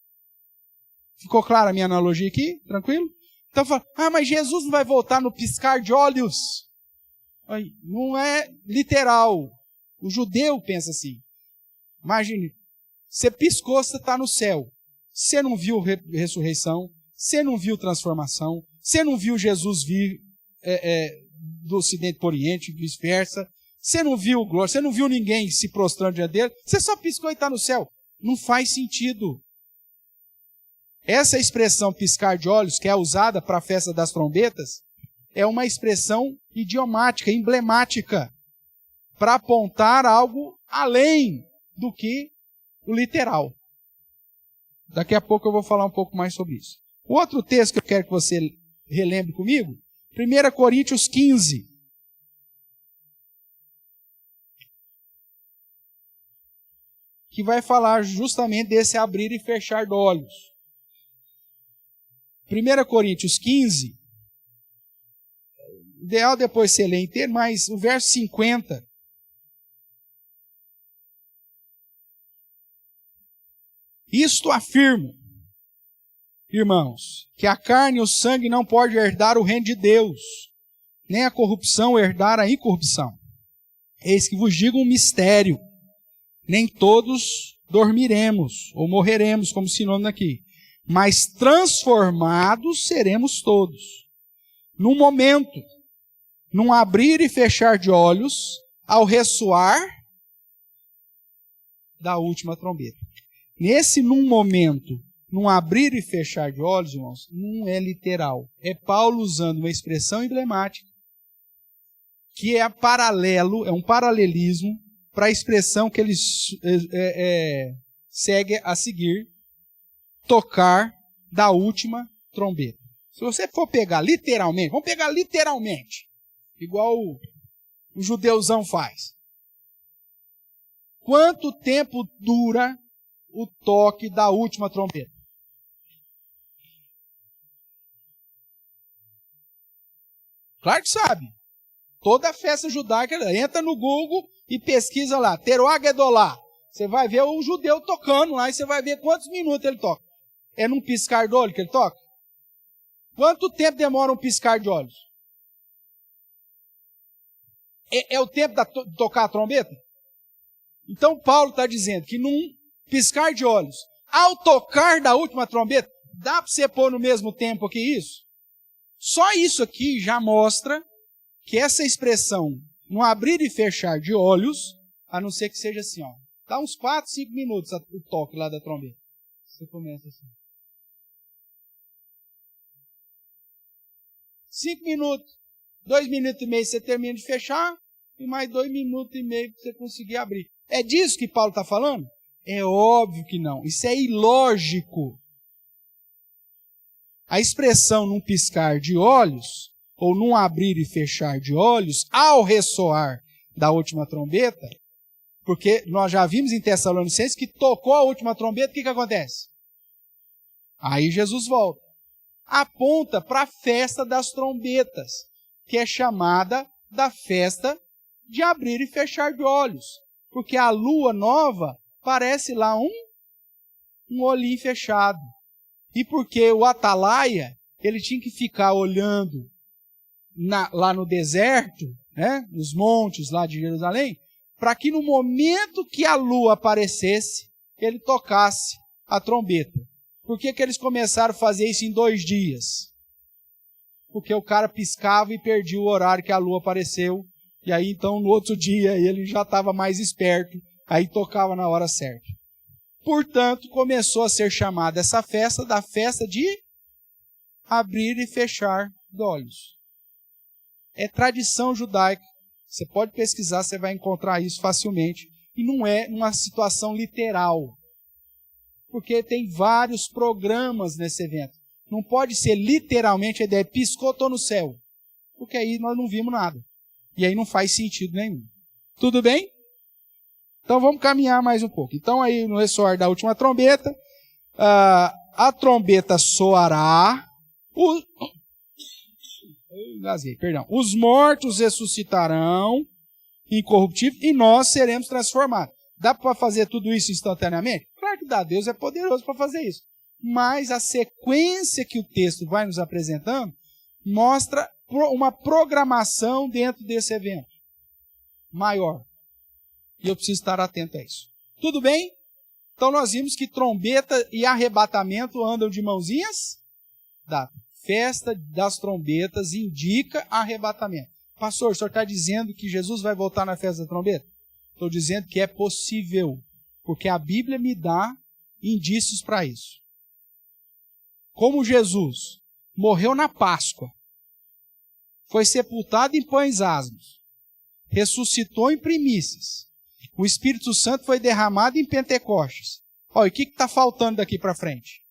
Ficou clara a minha analogia aqui? Tranquilo? Então fala, mas Jesus não vai voltar no piscar de olhos. Não é literal. O judeu pensa assim. Imagine, você piscou, você está no céu. Você não viu ressurreição, você não viu transformação, você não viu Jesus vir do Ocidente para o Oriente, vice-versa. Você não viu glória, você não viu ninguém se prostrando diante dele. Você só piscou e está no céu. Não faz sentido. Essa expressão piscar de olhos, que é usada para a festa das trombetas, é uma expressão idiomática, emblemática, para apontar algo além do que o literal. Daqui a pouco eu vou falar um pouco mais sobre isso. O outro texto que eu quero que você relembre comigo, 1 Coríntios 15. Que vai falar justamente desse abrir e fechar de olhos. 1 Coríntios 15, ideal depois você ler inteiro, mas o verso 50. Isto afirmo, irmãos, que a carne e o sangue não podem herdar o reino de Deus, nem a corrupção herdar a incorrupção. Eis que vos digo um mistério. Nem todos dormiremos ou morreremos, como sinônimo aqui, mas transformados seremos todos. Num momento, num abrir e fechar de olhos, ao ressoar da última trombeta. Nesse num momento, num abrir e fechar de olhos, irmãos, não é literal. É Paulo usando uma expressão emblemática, que é paralelo, é um paralelismo para a expressão que ele segue a seguir, tocar da última trombeta. Se você for pegar literalmente, vamos pegar literalmente, igual o judeuzão faz. Quanto tempo dura o toque da última trombeta? Claro que sabe. Toda festa judaica, entra no Google e pesquisa lá, Teruah Gedolá. Você vai ver o judeu tocando lá e você vai ver quantos minutos ele toca. É num piscar de olho que ele toca? Quanto tempo demora um piscar de olhos? É o tempo de tocar a trombeta? Então Paulo está dizendo que num piscar de olhos, ao tocar da última trombeta, dá para você pôr no mesmo tempo que isso? Só isso aqui já mostra que essa expressão, no abrir e fechar de olhos, a não ser que seja assim, ó, dá uns 4, 5 minutos o toque lá da trombeta. Você começa assim. 5 minutos, 2 minutos e meio você termina de fechar, e mais 2 minutos e meio para você conseguir abrir. É disso que Paulo está falando? É óbvio que não. Isso é ilógico. A expressão num piscar de olhos, ou num abrir e fechar de olhos, ao ressoar da última trombeta, porque nós já vimos em Tessalonicenses que tocou a última trombeta, o que acontece? Aí Jesus volta. Aponta para a festa das trombetas, que é chamada da festa de abrir e fechar de olhos. Porque a lua nova parece lá um olhinho fechado. E porque o atalaia, ele tinha que ficar olhando lá no deserto, né, nos montes lá de Jerusalém, para que no momento que a lua aparecesse, ele tocasse a trombeta. Por que eles começaram a fazer isso em 2 dias? Porque o cara piscava e perdia o horário que a lua apareceu, e aí então no outro dia ele já estava mais esperto, aí tocava na hora certa. Portanto, começou a ser chamada essa festa da festa de abrir e fechar de olhos. É tradição judaica. Você pode pesquisar, você vai encontrar isso facilmente. E não é uma situação literal. Porque tem vários programas nesse evento. Não pode ser literalmente a ideia, piscou, estou no céu. Porque aí nós não vimos nada. E aí não faz sentido nenhum. Tudo bem? Então vamos caminhar mais um pouco. Então aí no ressoar da última trombeta, a trombeta soará, os mortos ressuscitarão incorruptíveis e nós seremos transformados. Dá para fazer tudo isso instantaneamente? Claro que dá, Deus é poderoso para fazer isso. Mas a sequência que o texto vai nos apresentando mostra uma programação dentro desse evento maior. E eu preciso estar atento a isso. Tudo bem? Então nós vimos que trombeta e arrebatamento andam de mãozinhas dadas. Festa das trombetas indica arrebatamento. Pastor, o senhor está dizendo que Jesus vai voltar na festa da trombeta? Estou dizendo que é possível, porque a Bíblia me dá indícios para isso. Como Jesus morreu na Páscoa, foi sepultado em pães asmos, ressuscitou em primícias, o Espírito Santo foi derramado em Pentecostes, Olha, o que está faltando daqui para frente?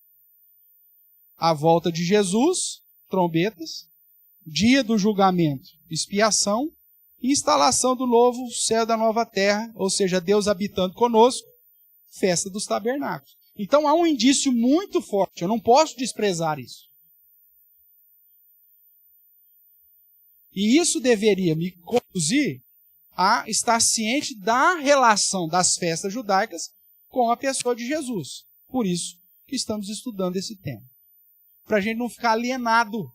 A volta de Jesus, trombetas, dia do julgamento, expiação, e instalação do novo céu da nova terra, ou seja, Deus habitando conosco, festa dos tabernáculos. Então há um indício muito forte, eu não posso desprezar isso. E isso deveria me conduzir a estar ciente da relação das festas judaicas com a pessoa de Jesus. Por isso que estamos estudando esse tema. Para a gente não ficar alienado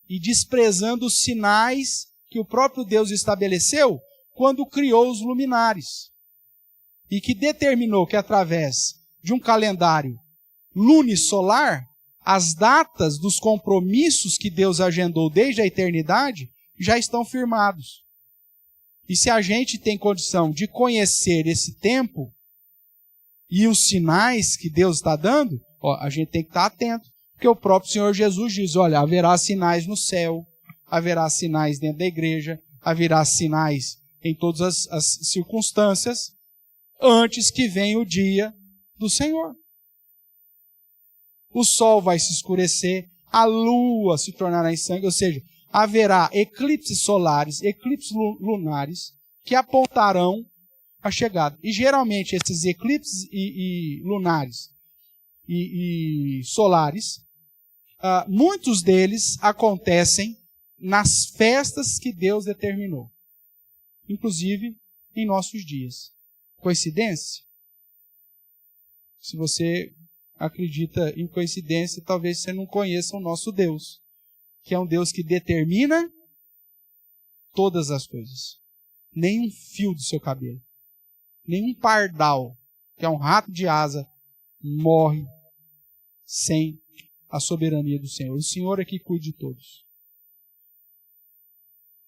e desprezando os sinais que o próprio Deus estabeleceu quando criou os luminares. E que determinou que através de um calendário lunisolar, as datas dos compromissos que Deus agendou desde a eternidade já estão firmados. E se a gente tem condição de conhecer esse tempo e os sinais que Deus está dando, a gente tem que estar atento. Porque o próprio Senhor Jesus diz, olha, haverá sinais no céu, haverá sinais dentro da igreja, haverá sinais em todas as circunstâncias, antes que venha o dia do Senhor. O sol vai se escurecer, a lua se tornará em sangue, ou seja, haverá eclipses solares, eclipses lunares, que apontarão a chegada. E geralmente esses eclipses lunares e solares, muitos deles acontecem nas festas que Deus determinou, inclusive em nossos dias. Coincidência? Se você acredita em coincidência, talvez você não conheça o nosso Deus, que é um Deus que determina todas as coisas. Nem um fio do seu cabelo, nem um pardal, que é um rato de asa, morre sem a soberania do Senhor. O Senhor é que cuida de todos.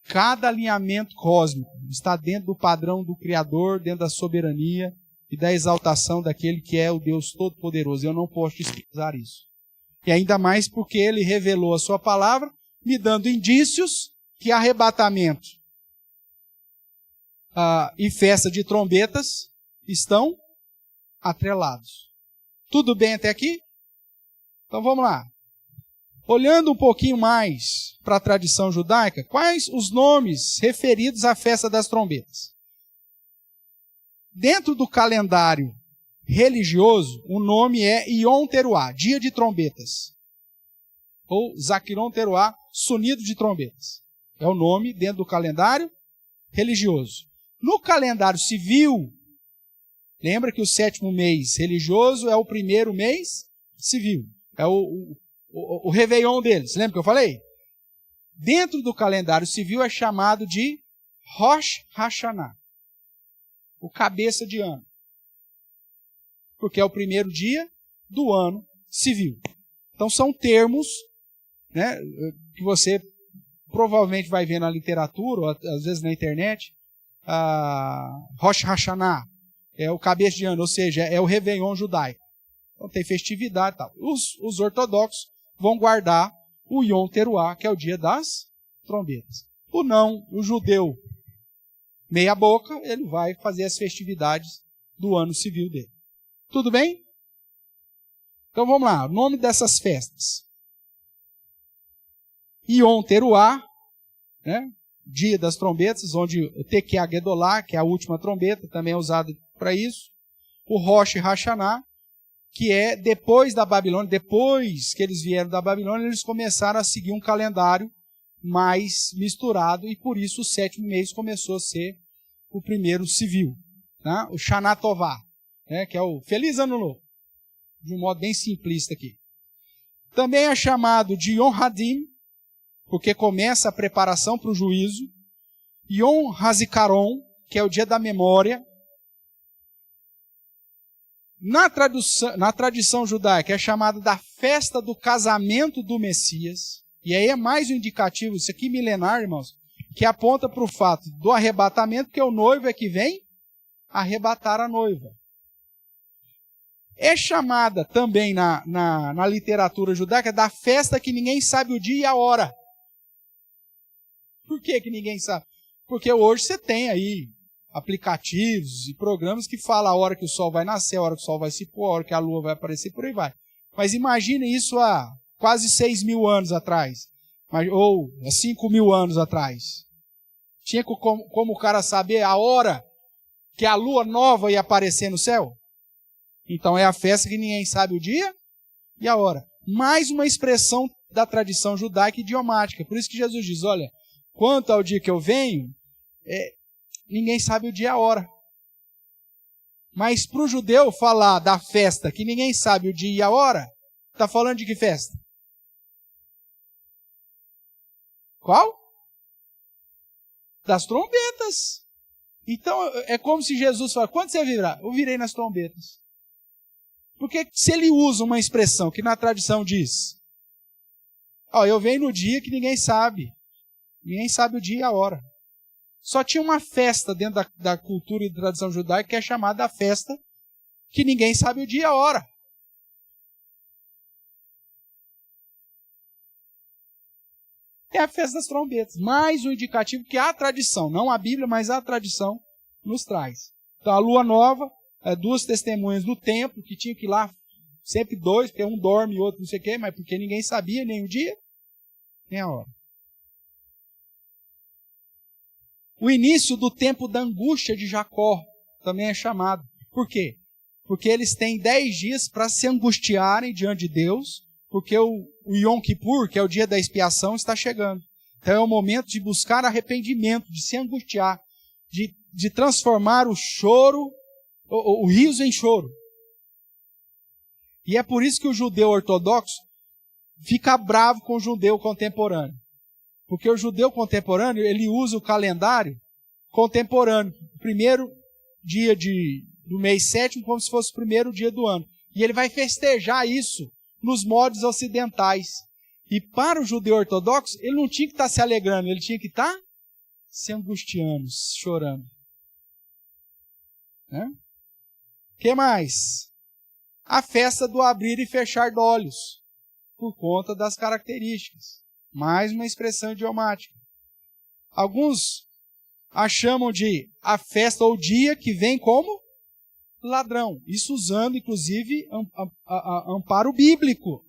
Cada alinhamento cósmico está dentro do padrão do Criador, dentro da soberania e da exaltação daquele que é o Deus Todo-Poderoso. Eu não posso desprezar isso. E ainda mais porque Ele revelou a sua palavra, me dando indícios que arrebatamento e festa de trombetas estão atrelados. Tudo bem até aqui? Então vamos lá. Olhando um pouquinho mais para a tradição judaica, quais os nomes referidos à festa das trombetas? Dentro do calendário religioso, o nome é Yom Teruah, dia de trombetas. Ou Zakiron Teruah, sonido de trombetas. É o nome dentro do calendário religioso. No calendário civil, lembra que o 7º mês religioso é o primeiro mês civil. É o Réveillon deles. Lembra que eu falei? Dentro do calendário civil é chamado de Rosh Hashanah. O cabeça de ano. Porque é o primeiro dia do ano civil. Então são termos, né, que você provavelmente vai ver na literatura, ou às vezes na internet. Rosh Hashanah é o cabeça de ano, ou seja, é o Réveillon judaico. Então tem festividade e tal. Os ortodoxos vão guardar o Yom Teruah, que é o dia das trombetas. O judeu meia boca, ele vai fazer as festividades do ano civil dele. Tudo bem? Então vamos lá, o nome dessas festas. Yom Teruah, né? Dia das trombetas, onde o Tekiah Gedolah, que é a última trombeta, também é usado para isso. O Rosh Hashanah, que é depois da Babilônia, depois que eles vieram da Babilônia, eles começaram a seguir um calendário mais misturado, e por isso o 7º mês começou a ser o primeiro civil. Né? O Shana Tová, né? Que é o Feliz Ano Novo, de um modo bem simplista aqui. Também é chamado de Yom Hadim, porque começa a preparação para o juízo. Yom Hazikaron, que é o dia da memória. Na tradição judaica é chamada da festa do casamento do Messias. E aí é mais um indicativo, isso aqui milenar, irmãos, que aponta para o fato do arrebatamento, que o noivo é que vem arrebatar a noiva. É chamada também na literatura judaica da festa que ninguém sabe o dia e a hora. Por que ninguém sabe? Porque hoje você tem aí aplicativos e programas que falam a hora que o sol vai nascer, a hora que o sol vai se pôr, a hora que a lua vai aparecer, por aí vai. Mas imagine isso há quase 6.000 anos atrás, ou há 5.000 anos atrás. Tinha como o cara saber a hora que a lua nova ia aparecer no céu? Então é a festa que ninguém sabe o dia e a hora. Mais uma expressão da tradição judaica idiomática. Por isso que Jesus diz, olha, quanto ao dia que eu venho, ninguém sabe o dia e a hora. Mas para o judeu falar da festa que ninguém sabe o dia e a hora, está falando de que festa? Qual? Das trombetas. Então é como se Jesus falasse, quando você virá? Eu virei nas trombetas. Porque se ele usa uma expressão que na tradição diz, eu venho no dia que ninguém sabe o dia e a hora. Só tinha uma festa dentro da cultura e da tradição judaica que é chamada a festa que ninguém sabe o dia e a hora. É a festa das trombetas. Mais um indicativo que a tradição, não a Bíblia, mas a tradição nos traz. Então a lua nova, 2 testemunhas do templo, que tinha que ir lá, sempre 2, porque um dorme e outro não sei o quê, mas porque ninguém sabia nem o dia, nem a hora. O início do tempo da angústia de Jacó também é chamado. Por quê? Porque eles têm 10 dias para se angustiarem diante de Deus, porque o Yom Kippur, que é o dia da expiação, está chegando. Então é o momento de buscar arrependimento, de se angustiar, de transformar o choro, o riso em choro. E é por isso que o judeu ortodoxo fica bravo com o judeu contemporâneo. Porque o judeu contemporâneo, ele usa o calendário contemporâneo, o primeiro dia do mês 7º, como se fosse o primeiro dia do ano. E ele vai festejar isso nos modos ocidentais. E para o judeu ortodoxo, ele não tinha que estar se alegrando, ele tinha que estar se angustiando, chorando. O que mais? A festa do abrir e fechar de olhos, por conta das características. Mais uma expressão idiomática. Alguns a chamam de a festa ou dia que vem como ladrão. Isso usando, inclusive, amparo bíblico.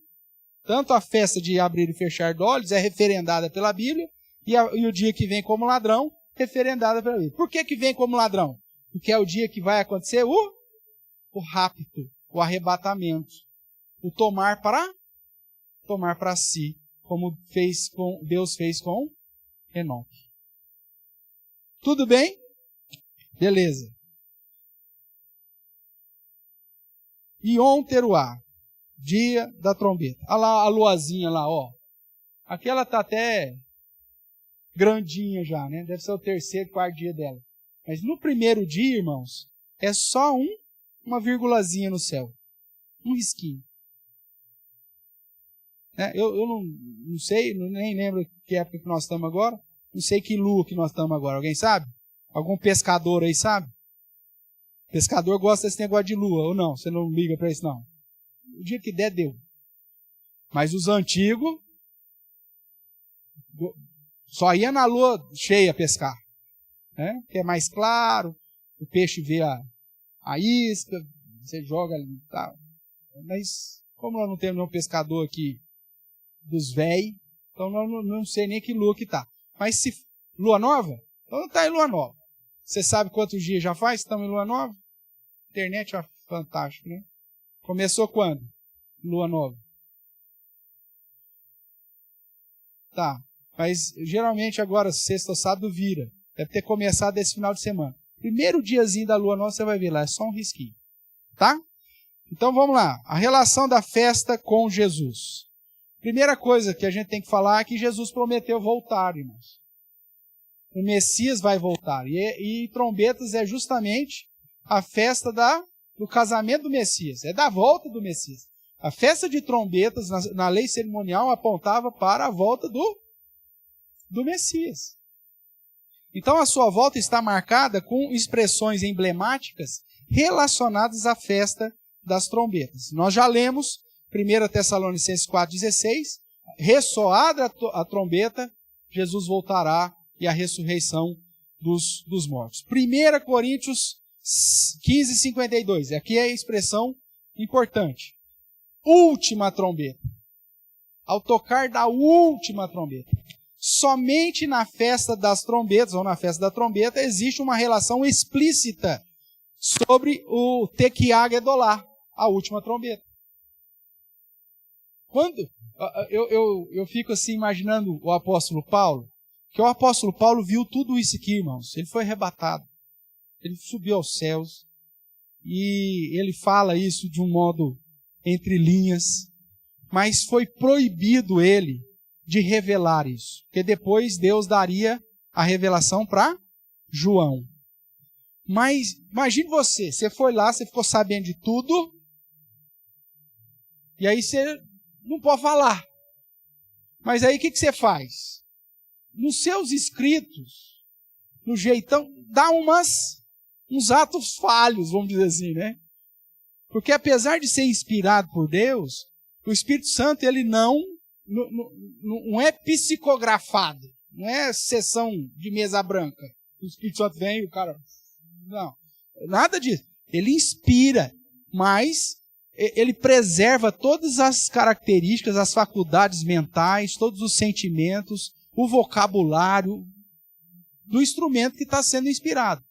Tanto a festa de abrir e fechar de olhos é referendada pela Bíblia, e o dia que vem como ladrão, referendada pela Bíblia. Por que vem como ladrão? Porque é o dia que vai acontecer o rapto, o arrebatamento, o tomar para si, como Deus fez com Enoque. Tudo bem? Beleza. Yom Teruah, dia da trombeta. Olha lá a luazinha lá, ó. Aqui ela está até grandinha já, né? Deve ser o 3º, 4º dia dela. Mas no primeiro dia, irmãos, é só uma virgulazinha no céu. Um risquinho. Eu não sei, nem lembro que época que nós estamos agora. Não sei que lua que nós estamos agora. Alguém sabe? Algum pescador aí sabe? Pescador gosta desse negócio de lua, ou não? Você não liga para isso, não? O dia que der, deu. Mas os antigos só ia na lua cheia pescar. Que é mais claro, o peixe vê a isca, você joga ali. Tá. Mas como nós não temos nenhum pescador aqui dos véi, então nós não sei nem que lua que tá. Mas se lua nova, então não está em lua nova. Você sabe quantos dias já faz? Estamos em lua nova? Internet é fantástico, né? Começou quando? Lua nova. Tá. Mas geralmente agora, sexta ou sábado, vira. Deve ter começado esse final de semana. Primeiro diazinho da lua nova, você vai ver lá, é só um risquinho. Tá? Então vamos lá. A relação da festa com Jesus. Primeira coisa que a gente tem que falar é que Jesus prometeu voltar, irmãos. O Messias vai voltar. E trombetas é justamente a festa do casamento do Messias. É da volta do Messias. A festa de trombetas, na lei cerimonial, apontava para a volta do Messias. Então a sua volta está marcada com expressões emblemáticas relacionadas à festa das trombetas. Nós já lemos 1 Tessalonicenses 4,16, ressoada a trombeta, Jesus voltará e a ressurreição dos mortos. 1 Coríntios 15:52. Aqui é a expressão importante. Última trombeta. Ao tocar da última trombeta. Somente na festa das trombetas, ou na festa da trombeta, existe uma relação explícita sobre o Tekiá Gedolá, a última trombeta. Quando eu fico assim imaginando o apóstolo Paulo, que o apóstolo Paulo viu tudo isso aqui, irmãos. Ele foi arrebatado. Ele subiu aos céus. E ele fala isso de um modo entre linhas. Mas foi proibido ele de revelar isso. Porque depois Deus daria a revelação para João. Mas imagine você foi lá, você ficou sabendo de tudo. E aí você não pode falar. Mas aí o que você faz? Nos seus escritos, no jeitão, dá uns atos falhos, vamos dizer assim, né? Porque apesar de ser inspirado por Deus, o Espírito Santo, ele não é psicografado. Não é sessão de mesa branca. O Espírito Santo vem e o cara... Não, nada disso. Ele inspira, mas ele preserva todas as características, as faculdades mentais, todos os sentimentos, o vocabulário do instrumento que está sendo inspirado.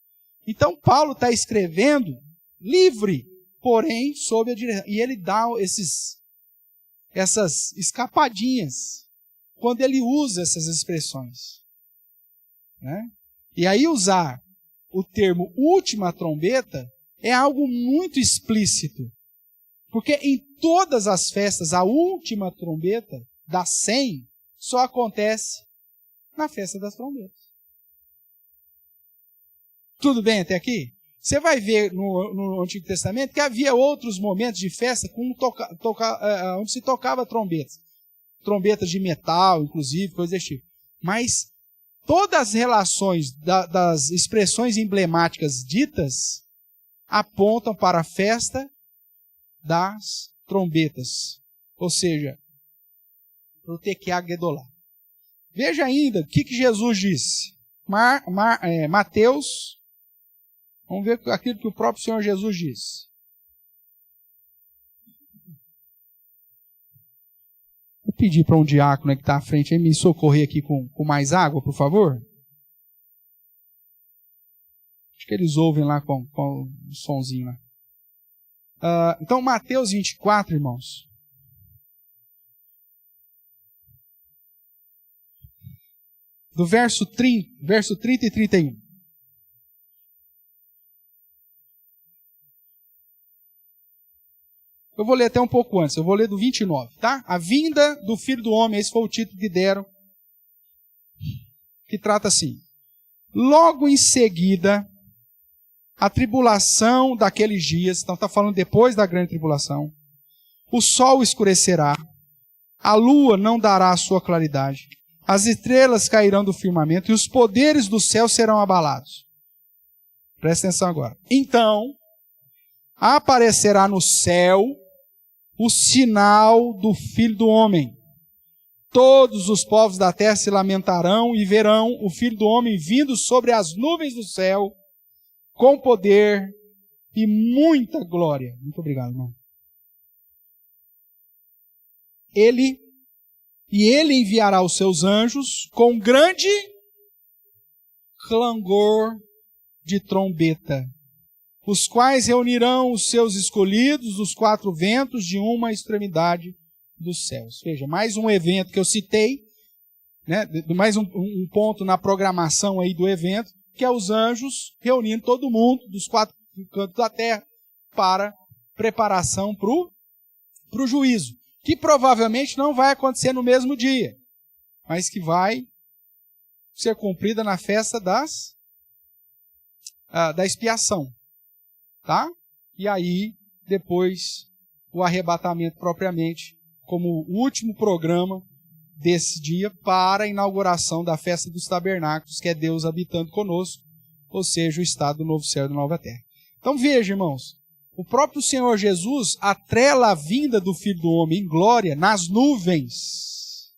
Então, Paulo está escrevendo livre, porém, sob a direção. E ele dá essas escapadinhas quando ele usa essas expressões. Né? E aí usar o termo última trombeta é algo muito explícito. Porque em todas as festas, a última trombeta das 100 só acontece na festa das trombetas. Tudo bem até aqui? Você vai ver no Antigo Testamento que havia outros momentos de festa onde se tocava trombetas. Trombetas de metal, inclusive, coisas desse tipo. Mas todas as relações das expressões emblemáticas ditas apontam para a festa das trombetas. Ou seja, para o Tekiá Gedolá. Veja ainda o que Jesus disse. Mateus, vamos ver aquilo que o próprio Senhor Jesus disse. Vou pedir para um diácono que está à frente aí me socorrer aqui com mais água, por favor. Acho que eles ouvem lá com o sonzinho lá. Então, Mateus 24, irmãos. Do verso 30 e 31. Eu vou ler até um pouco antes, eu vou ler do 29, tá? A vinda do Filho do Homem, esse foi o título que deram, que trata assim. Logo em seguida, a tribulação daqueles dias, então está falando depois da grande tribulação, o sol escurecerá, a lua não dará a sua claridade, as estrelas cairão do firmamento e os poderes do céu serão abalados. Presta atenção agora. Então, aparecerá no céu o sinal do Filho do Homem. Todos os povos da terra se lamentarão e verão o Filho do Homem vindo sobre as nuvens do céu com poder e muita glória. Muito obrigado, irmão. Ele enviará os seus anjos com grande clangor de trombeta, os quais reunirão os seus escolhidos dos 4 ventos de uma extremidade dos céus. Veja, mais um evento que eu citei, né, mais um ponto na programação aí do evento, que é os anjos reunindo todo mundo dos 4 cantos da terra para preparação para o juízo, que provavelmente não vai acontecer no mesmo dia, mas que vai ser cumprida na festa da expiação. Tá? E aí, depois, o arrebatamento propriamente, como o último programa desse dia para a inauguração da festa dos tabernáculos, que é Deus habitando conosco, ou seja, o estado do novo céu e da nova terra. Então veja, irmãos, o próprio Senhor Jesus atrela a vinda do Filho do Homem em glória nas nuvens.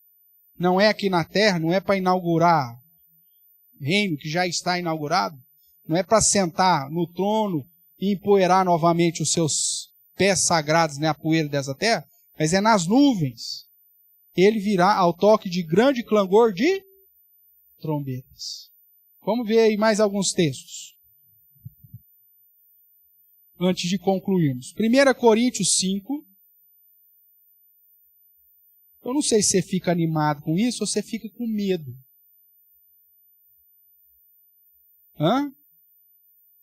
Não é aqui na terra, não é para inaugurar reino que já está inaugurado. Não é para sentar no trono e empoeirar novamente os seus pés sagrados, né, a poeira dessa terra, mas é nas nuvens. Ele virá ao toque de grande clangor de trombetas. Vamos ver aí mais alguns textos, antes de concluirmos. 1 Coríntios 5. Eu não sei se você fica animado com isso ou você fica com medo.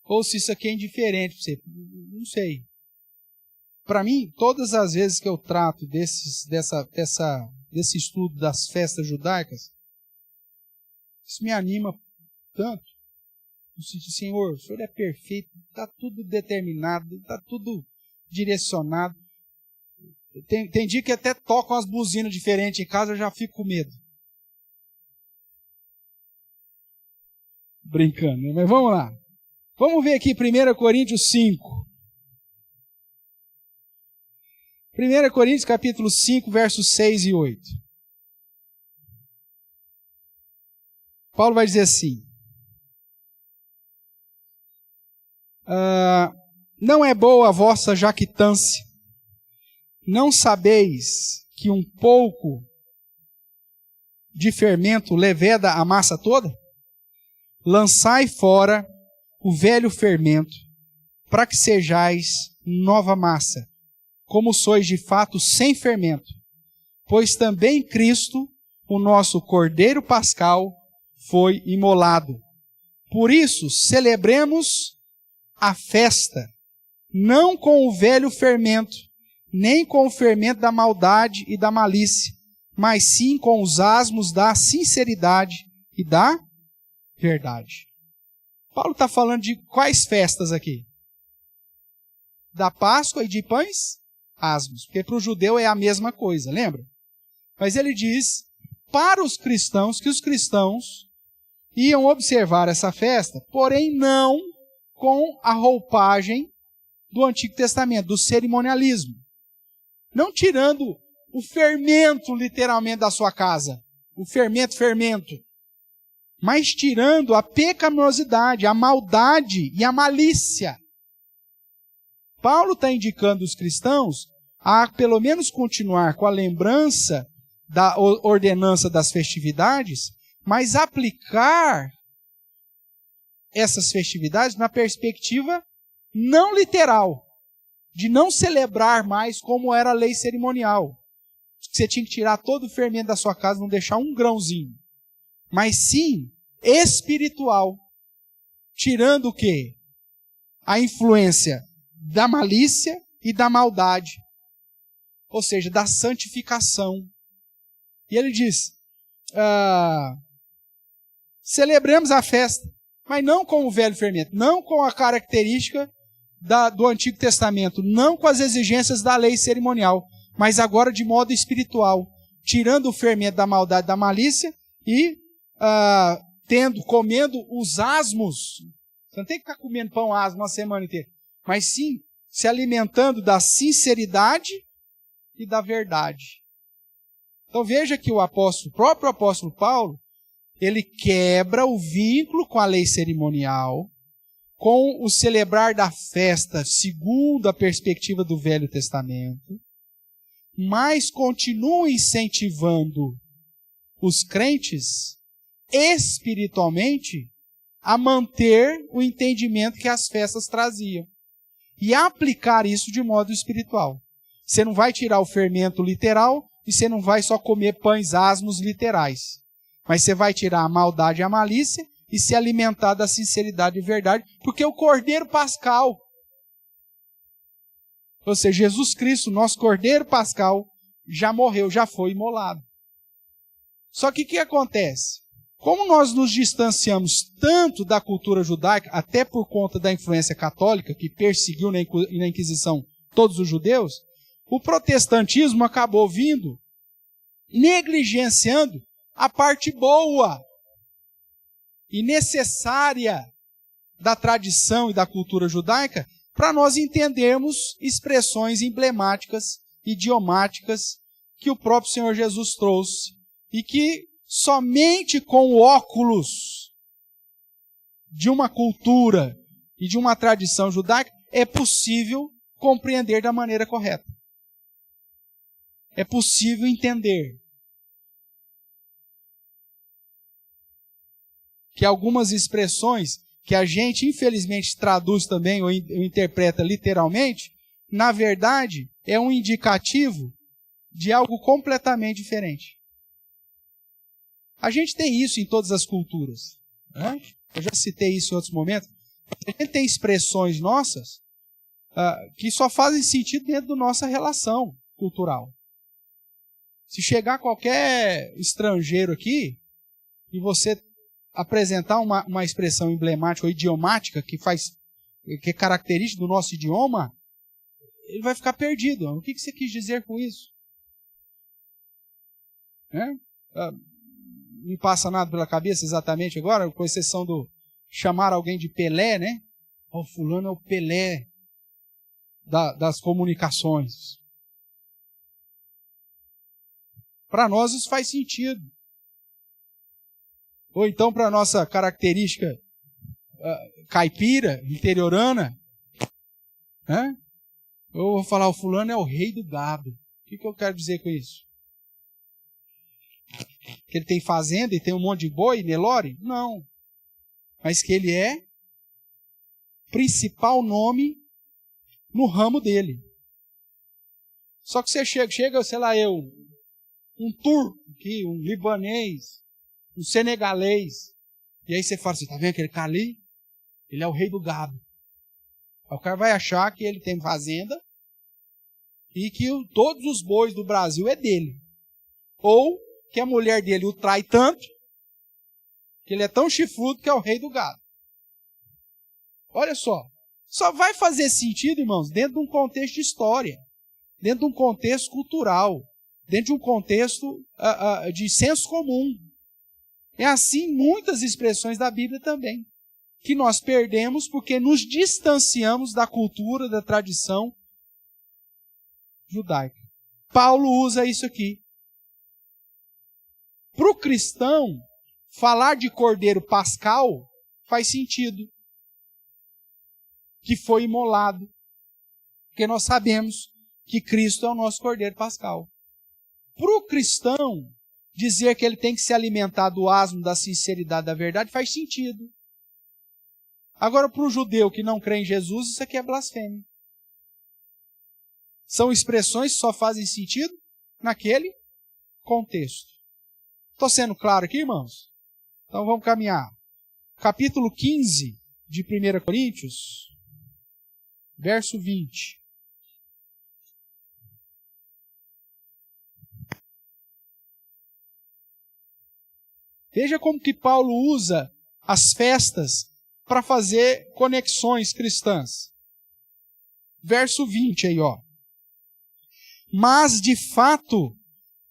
Ou se isso aqui é indiferente para você. Não sei. Para mim, todas as vezes que eu trato desse estudo das festas judaicas, isso me anima tanto. No sentido, Senhor, o Senhor é perfeito, está tudo determinado, está tudo direcionado. Tem dia que até tocam as buzinas diferentes em casa, eu já fico com medo. Brincando, né? Mas vamos lá. Vamos ver aqui 1 Coríntios 5. 1 Coríntios capítulo 5, versos 6 e 8. Paulo vai dizer assim: não é boa a vossa jactância. Não sabeis que um pouco de fermento leveda a massa toda? Lançai fora o velho fermento, para que sejais nova massa, como sois de fato sem fermento. Pois também Cristo, o nosso Cordeiro Pascal, foi imolado. Por isso, celebremos a festa, não com o velho fermento, nem com o fermento da maldade e da malícia, mas sim com os asmos da sinceridade e da verdade. Paulo está falando de quais festas aqui? Da Páscoa e de pães asmos, porque para o judeu é a mesma coisa, lembra? Mas ele diz para os cristãos que os cristãos iam observar essa festa, porém não com a roupagem do Antigo Testamento, do cerimonialismo. Não tirando o fermento, literalmente, da sua casa. O fermento. Mas tirando a pecaminosidade, a maldade e a malícia. Paulo está indicando os cristãos a, pelo menos, continuar com a lembrança da ordenança das festividades, mas aplicar essas festividades na perspectiva não literal, de não celebrar mais como era a lei cerimonial. Você tinha que tirar todo o fermento da sua casa, não deixar um grãozinho. Mas sim, espiritual. Tirando o quê? A influência da malícia e da maldade. Ou seja, da santificação. E ele diz, celebramos a festa, mas não com o velho fermento, não com a característica do Antigo Testamento, não com as exigências da lei cerimonial, mas agora de modo espiritual, tirando o fermento da maldade e da malícia e comendo os asmos. Você não tem que ficar comendo pão asmo uma semana inteira, mas sim se alimentando da sinceridade e da verdade. Então veja que o próprio apóstolo Paulo, ele quebra o vínculo com a lei cerimonial, com o celebrar da festa segundo a perspectiva do Velho Testamento, mas continua incentivando os crentes espiritualmente a manter o entendimento que as festas traziam e aplicar isso de modo espiritual. Você não vai tirar o fermento literal e você não vai só comer pães asmos literais, mas você vai tirar a maldade e a malícia e se alimentar da sinceridade e verdade, porque o Cordeiro Pascal, ou seja, Jesus Cristo, nosso Cordeiro Pascal, já morreu, já foi imolado. Só que o que acontece? Como nós nos distanciamos tanto da cultura judaica, até por conta da influência católica, que perseguiu na Inquisição todos os judeus, o protestantismo acabou vindo, negligenciando a parte boa e necessária da tradição e da cultura judaica para nós entendermos expressões emblemáticas, idiomáticas que o próprio Senhor Jesus trouxe e que somente com o óculos de uma cultura e de uma tradição judaica, é possível compreender da maneira correta. É possível entender que algumas expressões que a gente, infelizmente, traduz também ou interpreta literalmente, na verdade, é um indicativo de algo completamente diferente. A gente tem isso em todas as culturas, né? Eu já citei isso em outros momentos. A gente tem expressões nossas que só fazem sentido dentro da nossa relação cultural. Se chegar qualquer estrangeiro aqui e você apresentar uma expressão emblemática ou idiomática que é característica do nosso idioma, ele vai ficar perdido. O que você quis dizer com isso? Não passa nada pela cabeça exatamente agora, com exceção do chamar alguém de Pelé, né? O fulano é o Pelé das comunicações. Para nós isso faz sentido. Ou então para a nossa característica caipira, interiorana, né? Eu vou falar, o fulano é o rei do gado. O que eu quero dizer com isso? Que ele tem fazenda e tem um monte de boi, Nelore? Não. Mas que ele é principal nome no ramo dele. Só que você chega, sei lá, um turco aqui, um libanês, um senegalês, e aí você fala assim, tá vendo aquele cara ali? Ele é o rei do gado. Aí o cara vai achar que ele tem fazenda e que todos os bois do Brasil é dele. Ou que a mulher dele o trai tanto que ele é tão chifrudo que é o rei do gado. Olha só vai fazer sentido, irmãos, dentro de um contexto de história, dentro de um contexto cultural, dentro de um contexto de senso comum. É assim muitas expressões da Bíblia também, que nós perdemos porque nos distanciamos da cultura, da tradição judaica. Paulo usa isso aqui. Para o cristão, falar de cordeiro pascal faz sentido. Que foi imolado. Porque nós sabemos que Cristo é o nosso cordeiro pascal. Para o cristão, dizer que ele tem que se alimentar do asmo, da sinceridade, da verdade, faz sentido. Agora, para o judeu que não crê em Jesus, isso aqui é blasfêmia. São expressões que só fazem sentido naquele contexto. Estou sendo claro aqui, irmãos? Então vamos caminhar. Capítulo 15 de 1 Coríntios, verso 20. Veja como que Paulo usa as festas para fazer conexões cristãs. Verso 20 aí, ó. Mas, de fato,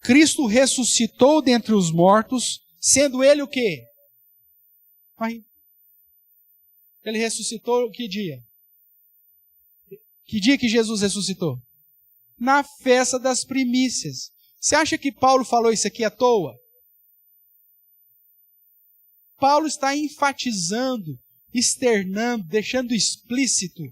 Cristo ressuscitou dentre os mortos, sendo ele o quê? Ele ressuscitou que dia? Que dia que Jesus ressuscitou? Na festa das primícias. Você acha que Paulo falou isso aqui à toa? Paulo está enfatizando, externando, deixando explícito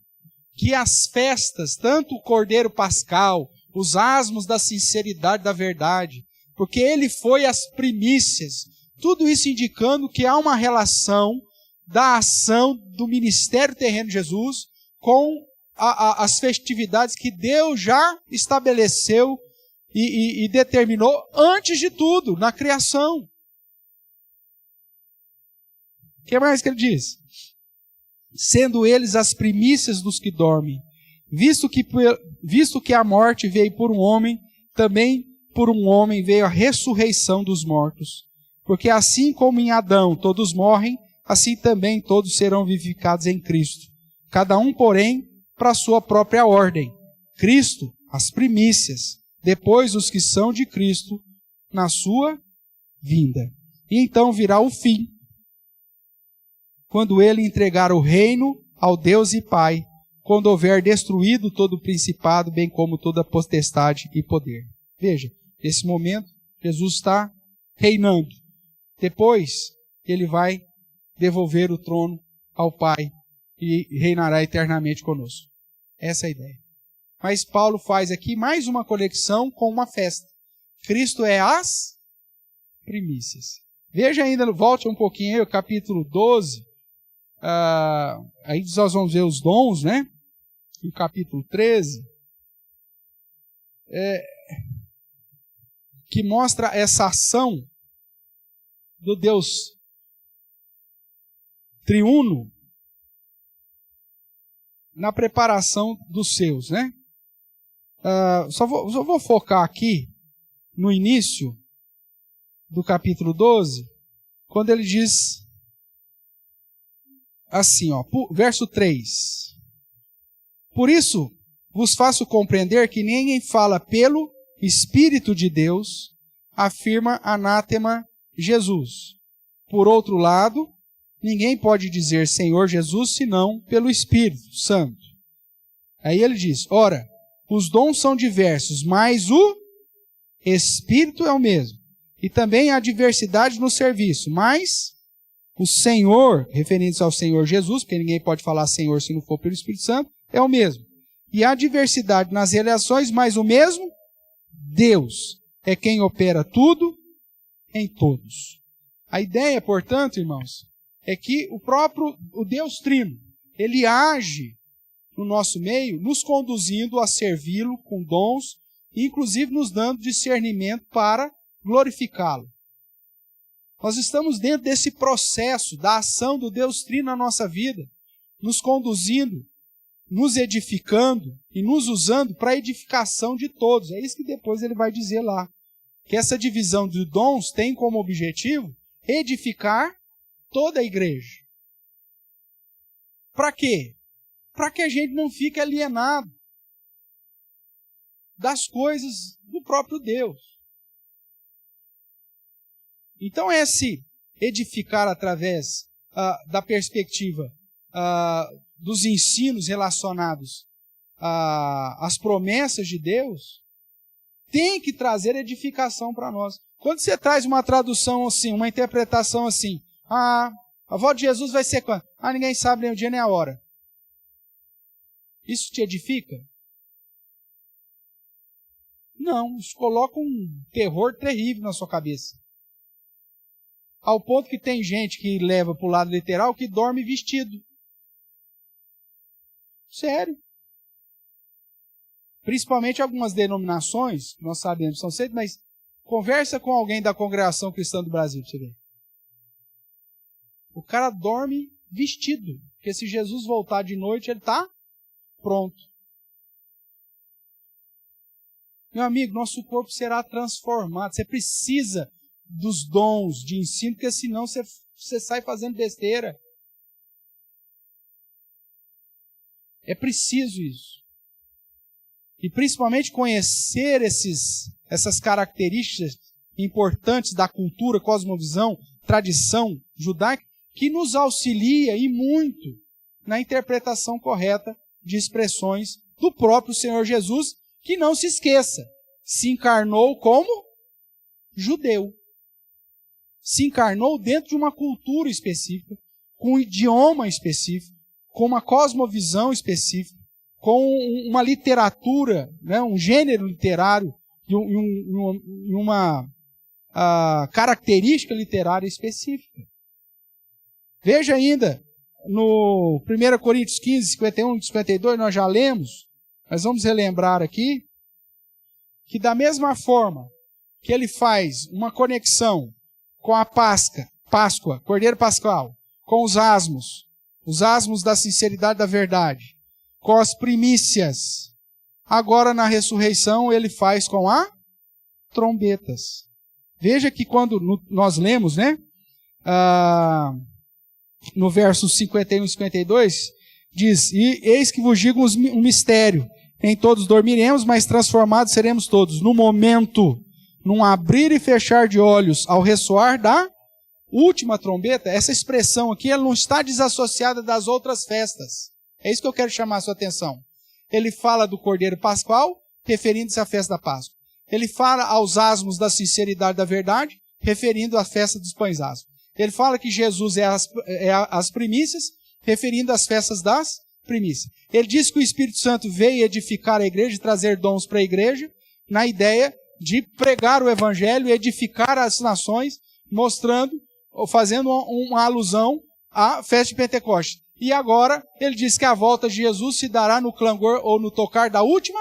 que as festas, tanto o Cordeiro Pascal, os asmos da sinceridade, da verdade, porque ele foi as primícias, tudo isso indicando que há uma relação da ação do ministério terreno de Jesus com as festividades que Deus já estabeleceu e determinou antes de tudo, na criação. O que mais que ele diz? Sendo eles as primícias dos que dormem, visto que a morte veio por um homem, também por um homem veio a ressurreição dos mortos. Porque assim como em Adão todos morrem, assim também todos serão vivificados em Cristo. Cada um, porém, para a sua própria ordem. Cristo, as primícias, depois os que são de Cristo, na sua vinda. E então virá o fim, quando ele entregar o reino ao Deus e Pai, quando houver destruído todo o principado, bem como toda potestade e poder. Veja, nesse momento, Jesus está reinando. Depois, ele vai devolver o trono ao Pai e reinará eternamente conosco. Essa é a ideia. Mas Paulo faz aqui mais uma conexão com uma festa. Cristo é as primícias. Veja ainda, volte um pouquinho aí, o capítulo 12. Aí nós vamos ver os dons, né? E o capítulo 13. Que mostra essa ação do Deus triuno na preparação dos seus, né? Só vou focar aqui no início do capítulo 12, quando ele diz assim, verso 3. Por isso vos faço compreender que ninguém fala pelo Espírito de Deus, afirma anátema Jesus. Por outro lado, ninguém pode dizer Senhor Jesus senão pelo Espírito Santo. Aí ele diz, ora, os dons são diversos, mas o Espírito é o mesmo. E também há diversidade no serviço, mas o Senhor, referindo-se ao Senhor Jesus, porque ninguém pode falar Senhor se não for pelo Espírito Santo, é o mesmo. E há diversidade nas relações, mas o mesmo Deus é quem opera tudo em todos. A ideia, portanto, irmãos, é que o Deus Trino, ele age no nosso meio, nos conduzindo a servi-lo com dons, inclusive nos dando discernimento para glorificá-lo. Nós estamos dentro desse processo da ação do Deus Trino na nossa vida, nos conduzindo, nos edificando e nos usando para a edificação de todos. É isso que depois ele vai dizer lá. Que essa divisão de dons tem como objetivo edificar toda a igreja. Para quê? Para que a gente não fique alienado das coisas do próprio Deus. Então esse edificar através da perspectiva dos ensinos relacionados às promessas de Deus, tem que trazer edificação para nós. Quando você traz uma tradução assim, uma interpretação assim, a volta de Jesus vai ser quando? Ninguém sabe nem o dia nem a hora. Isso te edifica? Não, isso coloca um terror terrível na sua cabeça. Ao ponto que tem gente que leva para o lado literal que dorme vestido. Sério. Principalmente algumas denominações, nós sabemos que são seitas, mas conversa com alguém da Congregação Cristã do Brasil, para você ver. O cara dorme vestido, porque se Jesus voltar de noite, ele está pronto. Meu amigo, nosso corpo será transformado. Você precisa dos dons de ensino, porque senão você sai fazendo besteira. É preciso isso. E principalmente conhecer essas características importantes da cultura, cosmovisão, tradição judaica, que nos auxilia e muito na interpretação correta de expressões do próprio Senhor Jesus, que não se esqueça, se encarnou como judeu. Se encarnou dentro de uma cultura específica, com um idioma específico, com uma cosmovisão específica, com uma literatura, né, um gênero literário e uma característica literária específica. Veja ainda, no 1 Coríntios 15, 51 e 52, nós já lemos, mas vamos relembrar aqui, que da mesma forma que ele faz uma conexão com a Páscoa, Cordeiro Pascal, com os asmos da sinceridade da verdade, com as primícias. Agora na ressurreição ele faz com as trombetas. Veja que quando nós lemos, né, no verso 51 e 52, diz, e eis que vos digo um mistério, nem todos dormiremos, mas transformados seremos todos, no momento, num abrir e fechar de olhos, ao ressoar da última trombeta. Essa expressão aqui, ela não está desassociada das outras festas. É isso que eu quero chamar a sua atenção. Ele fala do Cordeiro Pascual, referindo-se à festa da Páscoa. Ele fala aos asmos da sinceridade da verdade, referindo à festa dos pães asmos. Ele fala que Jesus é as primícias, referindo às festas das primícias. Ele diz que o Espírito Santo veio edificar a igreja, trazer dons para a igreja, na ideia de pregar o evangelho e edificar as nações, mostrando, ou fazendo uma alusão à festa de Pentecostes. E agora, ele diz que a volta de Jesus se dará no clangor ou no tocar da última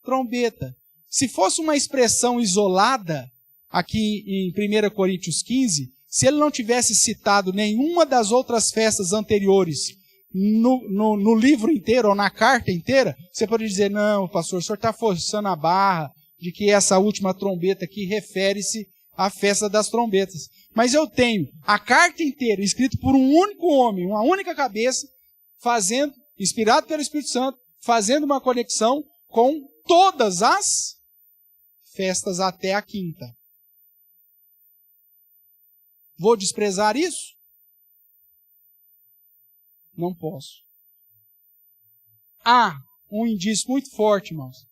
trombeta. Se fosse uma expressão isolada, aqui em 1 Coríntios 15, se ele não tivesse citado nenhuma das outras festas anteriores no livro inteiro ou na carta inteira, você poderia dizer, não, pastor, o senhor está forçando a barra de que essa última trombeta aqui refere-se à festa das trombetas. Mas eu tenho a carta inteira escrita por um único homem, uma única cabeça, fazendo, inspirado pelo Espírito Santo, fazendo uma conexão com todas as festas até a quinta. Vou desprezar isso? Não posso. Há um indício muito forte, irmãos.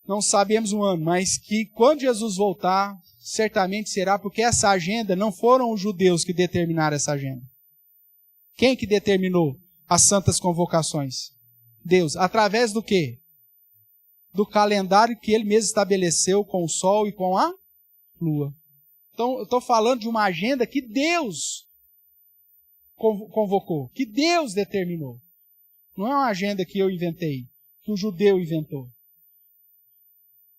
Não sabemos o ano, mas que quando Jesus voltar, certamente será, porque essa agenda não foram os judeus que determinaram essa agenda. Quem que determinou as santas convocações? Deus. Através do quê? Do calendário que ele mesmo estabeleceu com o sol e com a lua. Então, eu estou falando de uma agenda que Deus convocou, que Deus determinou. Não é uma agenda que eu inventei, que o judeu inventou.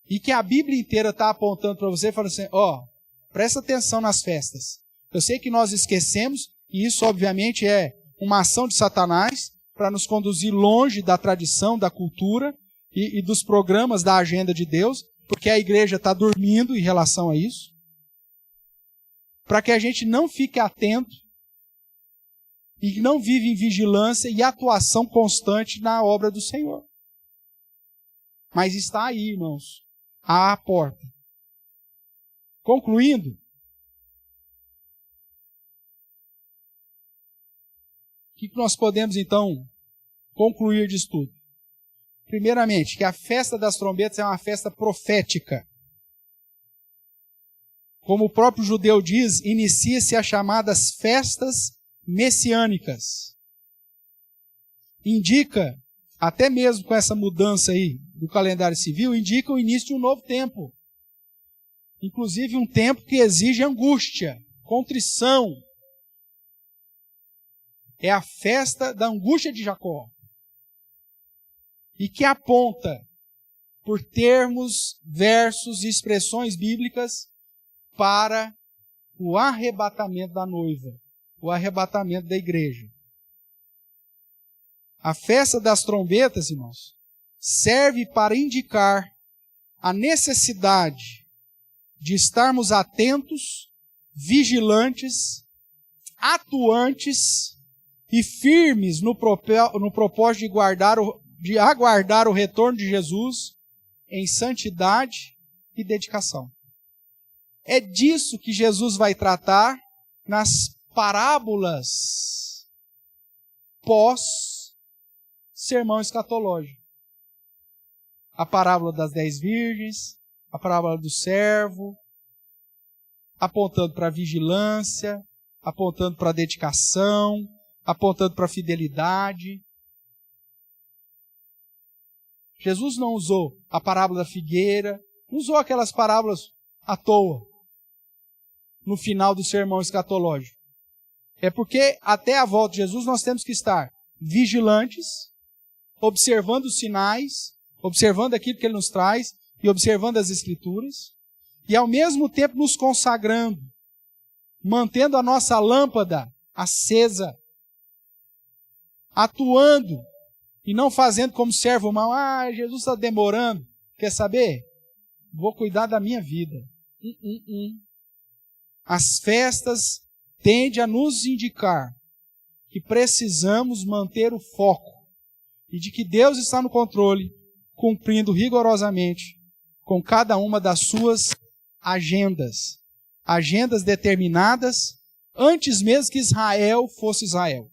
E que a Bíblia inteira está apontando para você, falando assim, presta atenção nas festas. Eu sei que nós esquecemos, e isso obviamente é uma ação de Satanás, para nos conduzir longe da tradição, da cultura e dos programas da agenda de Deus, porque a igreja está dormindo em relação a isso. Para que a gente não fique atento e não vive em vigilância e atuação constante na obra do Senhor. Mas está aí, irmãos, à porta. Concluindo, o que nós podemos então concluir disso tudo? Primeiramente, que a festa das trombetas é uma festa profética. Como o próprio judeu diz, inicia-se as chamadas festas messiânicas. Indica, até mesmo com essa mudança aí do calendário civil, indica o início de um novo tempo. Inclusive um tempo que exige angústia, contrição. É a festa da angústia de Jacó. E que aponta, por termos, versos e expressões bíblicas, para o arrebatamento da noiva, o arrebatamento da igreja. A festa das trombetas, irmãos, serve para indicar a necessidade de estarmos atentos, vigilantes, atuantes e firmes no propósito de aguardar o retorno de Jesus em santidade e dedicação. É disso que Jesus vai tratar nas parábolas pós-sermão escatológico. A parábola das 10 virgens, a parábola do servo, apontando para a vigilância, apontando para a dedicação, apontando para a fidelidade. Jesus não usou a parábola da figueira, não usou aquelas parábolas à toa no final do sermão escatológico. É porque até a volta de Jesus nós temos que estar vigilantes, observando os sinais, observando aquilo que ele nos traz e observando as Escrituras, e ao mesmo tempo nos consagrando, mantendo a nossa lâmpada acesa, atuando e não fazendo como servo mau. Jesus está demorando. Quer saber? Vou cuidar da minha vida. As festas tendem a nos indicar que precisamos manter o foco e de que Deus está no controle, cumprindo rigorosamente com cada uma das suas agendas. Agendas determinadas antes mesmo que Israel fosse Israel.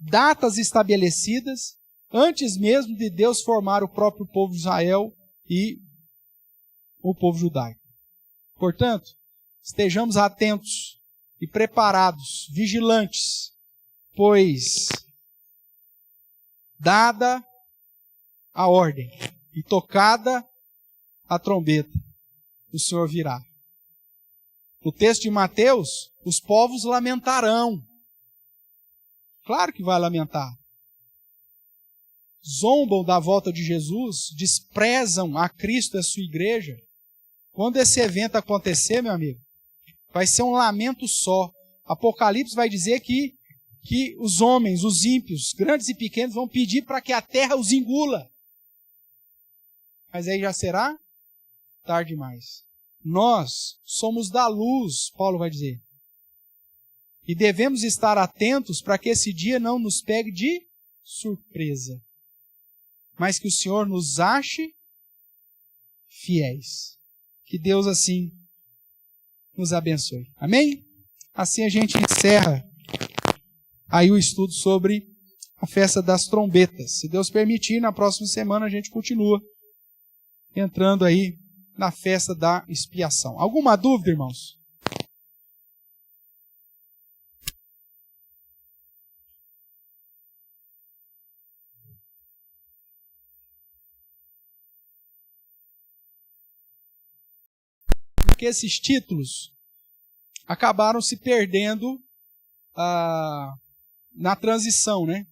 Datas estabelecidas antes mesmo de Deus formar o próprio povo de Israel e o povo judaico. Portanto, estejamos atentos e preparados, vigilantes, pois dada a ordem e tocada a trombeta, o Senhor virá. No texto de Mateus, os povos lamentarão. Claro que vai lamentar. Zombam da volta de Jesus, desprezam a Cristo e a sua igreja. Quando esse evento acontecer, meu amigo, vai ser um lamento só. Apocalipse vai dizer que os homens, os ímpios, grandes e pequenos, vão pedir para que a terra os engula. Mas aí já será tarde demais. Nós somos da luz, Paulo vai dizer. E devemos estar atentos para que esse dia não nos pegue de surpresa. Mas que o Senhor nos ache fiéis. Que Deus assim nos abençoe. Amém? Assim a gente encerra aí o estudo sobre a festa das trombetas. Se Deus permitir, na próxima semana a gente continua entrando aí na festa da expiação. Alguma dúvida, irmãos? Porque esses títulos acabaram se perdendo na transição, né?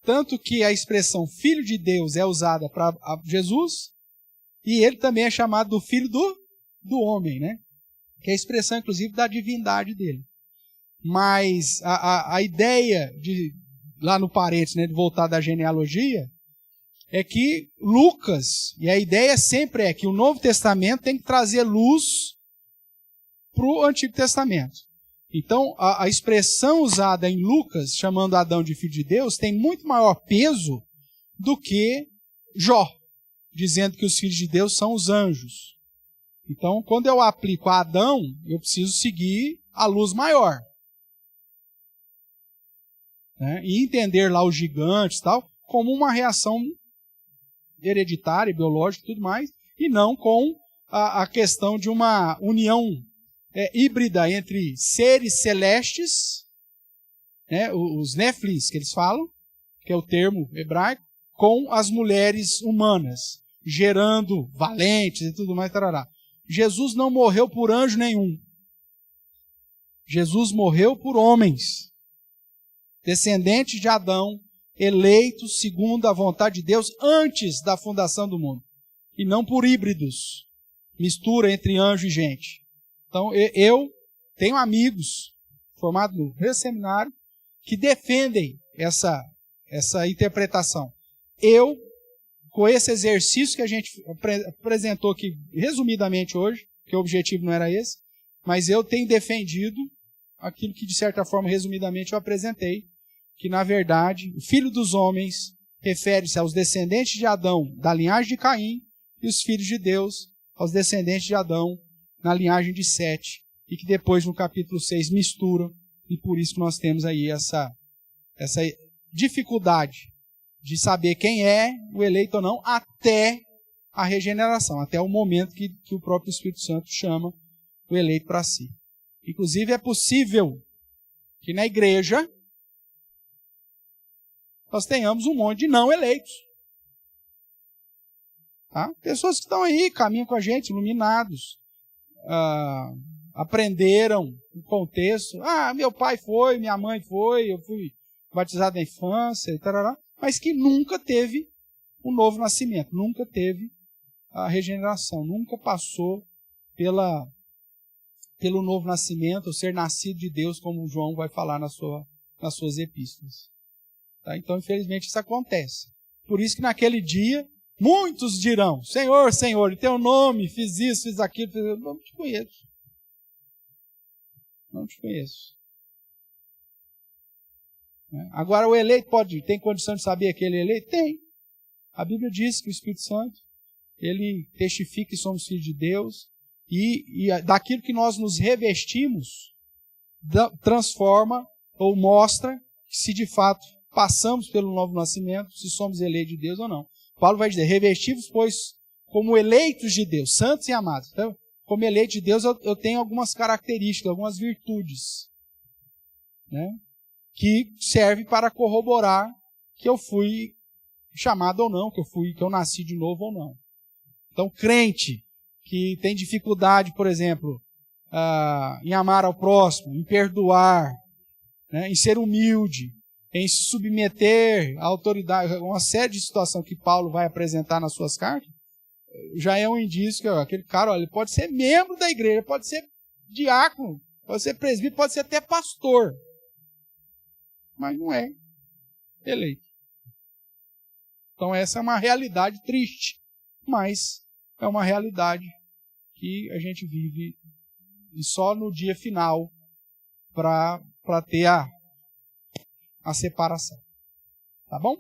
Tanto que a expressão Filho de Deus é usada para Jesus, e ele também é chamado do Filho do Homem, né? Que é a expressão, inclusive, da divindade dele. Mas a ideia, lá no parênteses, né, de voltar da genealogia, é que Lucas, e a ideia sempre é que o Novo Testamento tem que trazer luz para o Antigo Testamento. Então, a expressão usada em Lucas, chamando Adão de filho de Deus, tem muito maior peso do que Jó, dizendo que os filhos de Deus são os anjos. Então, quando eu aplico a Adão, eu preciso seguir a luz maior. Né? E entender lá os gigantes e tal, como uma reação hereditária, biológica e tudo mais, e não com a questão de uma união híbrida entre seres celestes, né, os Néfilins que eles falam, que é o termo hebraico, com as mulheres humanas, gerando valentes e tudo mais. Tarará. Jesus não morreu por anjo nenhum. Jesus morreu por homens, descendentes de Adão, eleitos segundo a vontade de Deus antes da fundação do mundo. E não por híbridos, mistura entre anjo e gente. Então, eu tenho amigos formados no meu seminário que defendem essa interpretação. Eu, com esse exercício que a gente apresentou aqui resumidamente hoje, que o objetivo não era esse, mas eu tenho defendido aquilo que, de certa forma, resumidamente eu apresentei, que, na verdade, o filho dos homens refere-se aos descendentes de Adão da linhagem de Caim e os filhos de Deus aos descendentes de Adão na linhagem de Sete, e que depois, no capítulo 6, misturam, e por isso que nós temos aí essa dificuldade de saber quem é o eleito ou não até a regeneração, até o momento que o próprio Espírito Santo chama o eleito para si. Inclusive, é possível que na igreja nós tenhamos um monte de não eleitos. Tá? Pessoas que estão aí, caminham com a gente, iluminados, aprenderam o contexto. Meu pai foi, minha mãe foi, eu fui batizado na infância, mas que nunca teve um novo nascimento, nunca teve a regeneração, nunca passou pelo novo nascimento, ou ser nascido de Deus, como João vai falar nas suas epístolas. Tá? Então, infelizmente, isso acontece. Por isso que naquele dia, muitos dirão, Senhor, Senhor, em teu nome, fiz isso, fiz aquilo, eu não te conheço. Não te conheço. Agora, o eleito tem condição de saber que ele é eleito? Tem. A Bíblia diz que o Espírito Santo, ele testifica que somos filhos de Deus, e daquilo que nós nos revestimos, transforma ou mostra se de fato passamos pelo novo nascimento, se somos eleitos de Deus ou não. Paulo vai dizer, revestivos, pois, como eleitos de Deus, santos e amados. Então, como eleito de Deus, eu tenho algumas características, algumas virtudes, né, que servem para corroborar que eu fui chamado ou não, que eu nasci de novo ou não. Então, crente que tem dificuldade, por exemplo, em amar ao próximo, em perdoar, né, em ser humilde, em se submeter à autoridade, uma série de situações que Paulo vai apresentar nas suas cartas, já é um indício que aquele cara, ele pode ser membro da igreja, pode ser diácono, pode ser presbítero, pode ser até pastor, mas não é eleito. Então essa é uma realidade triste, mas é uma realidade que a gente vive e só no dia final para ter a separação. Tá bom?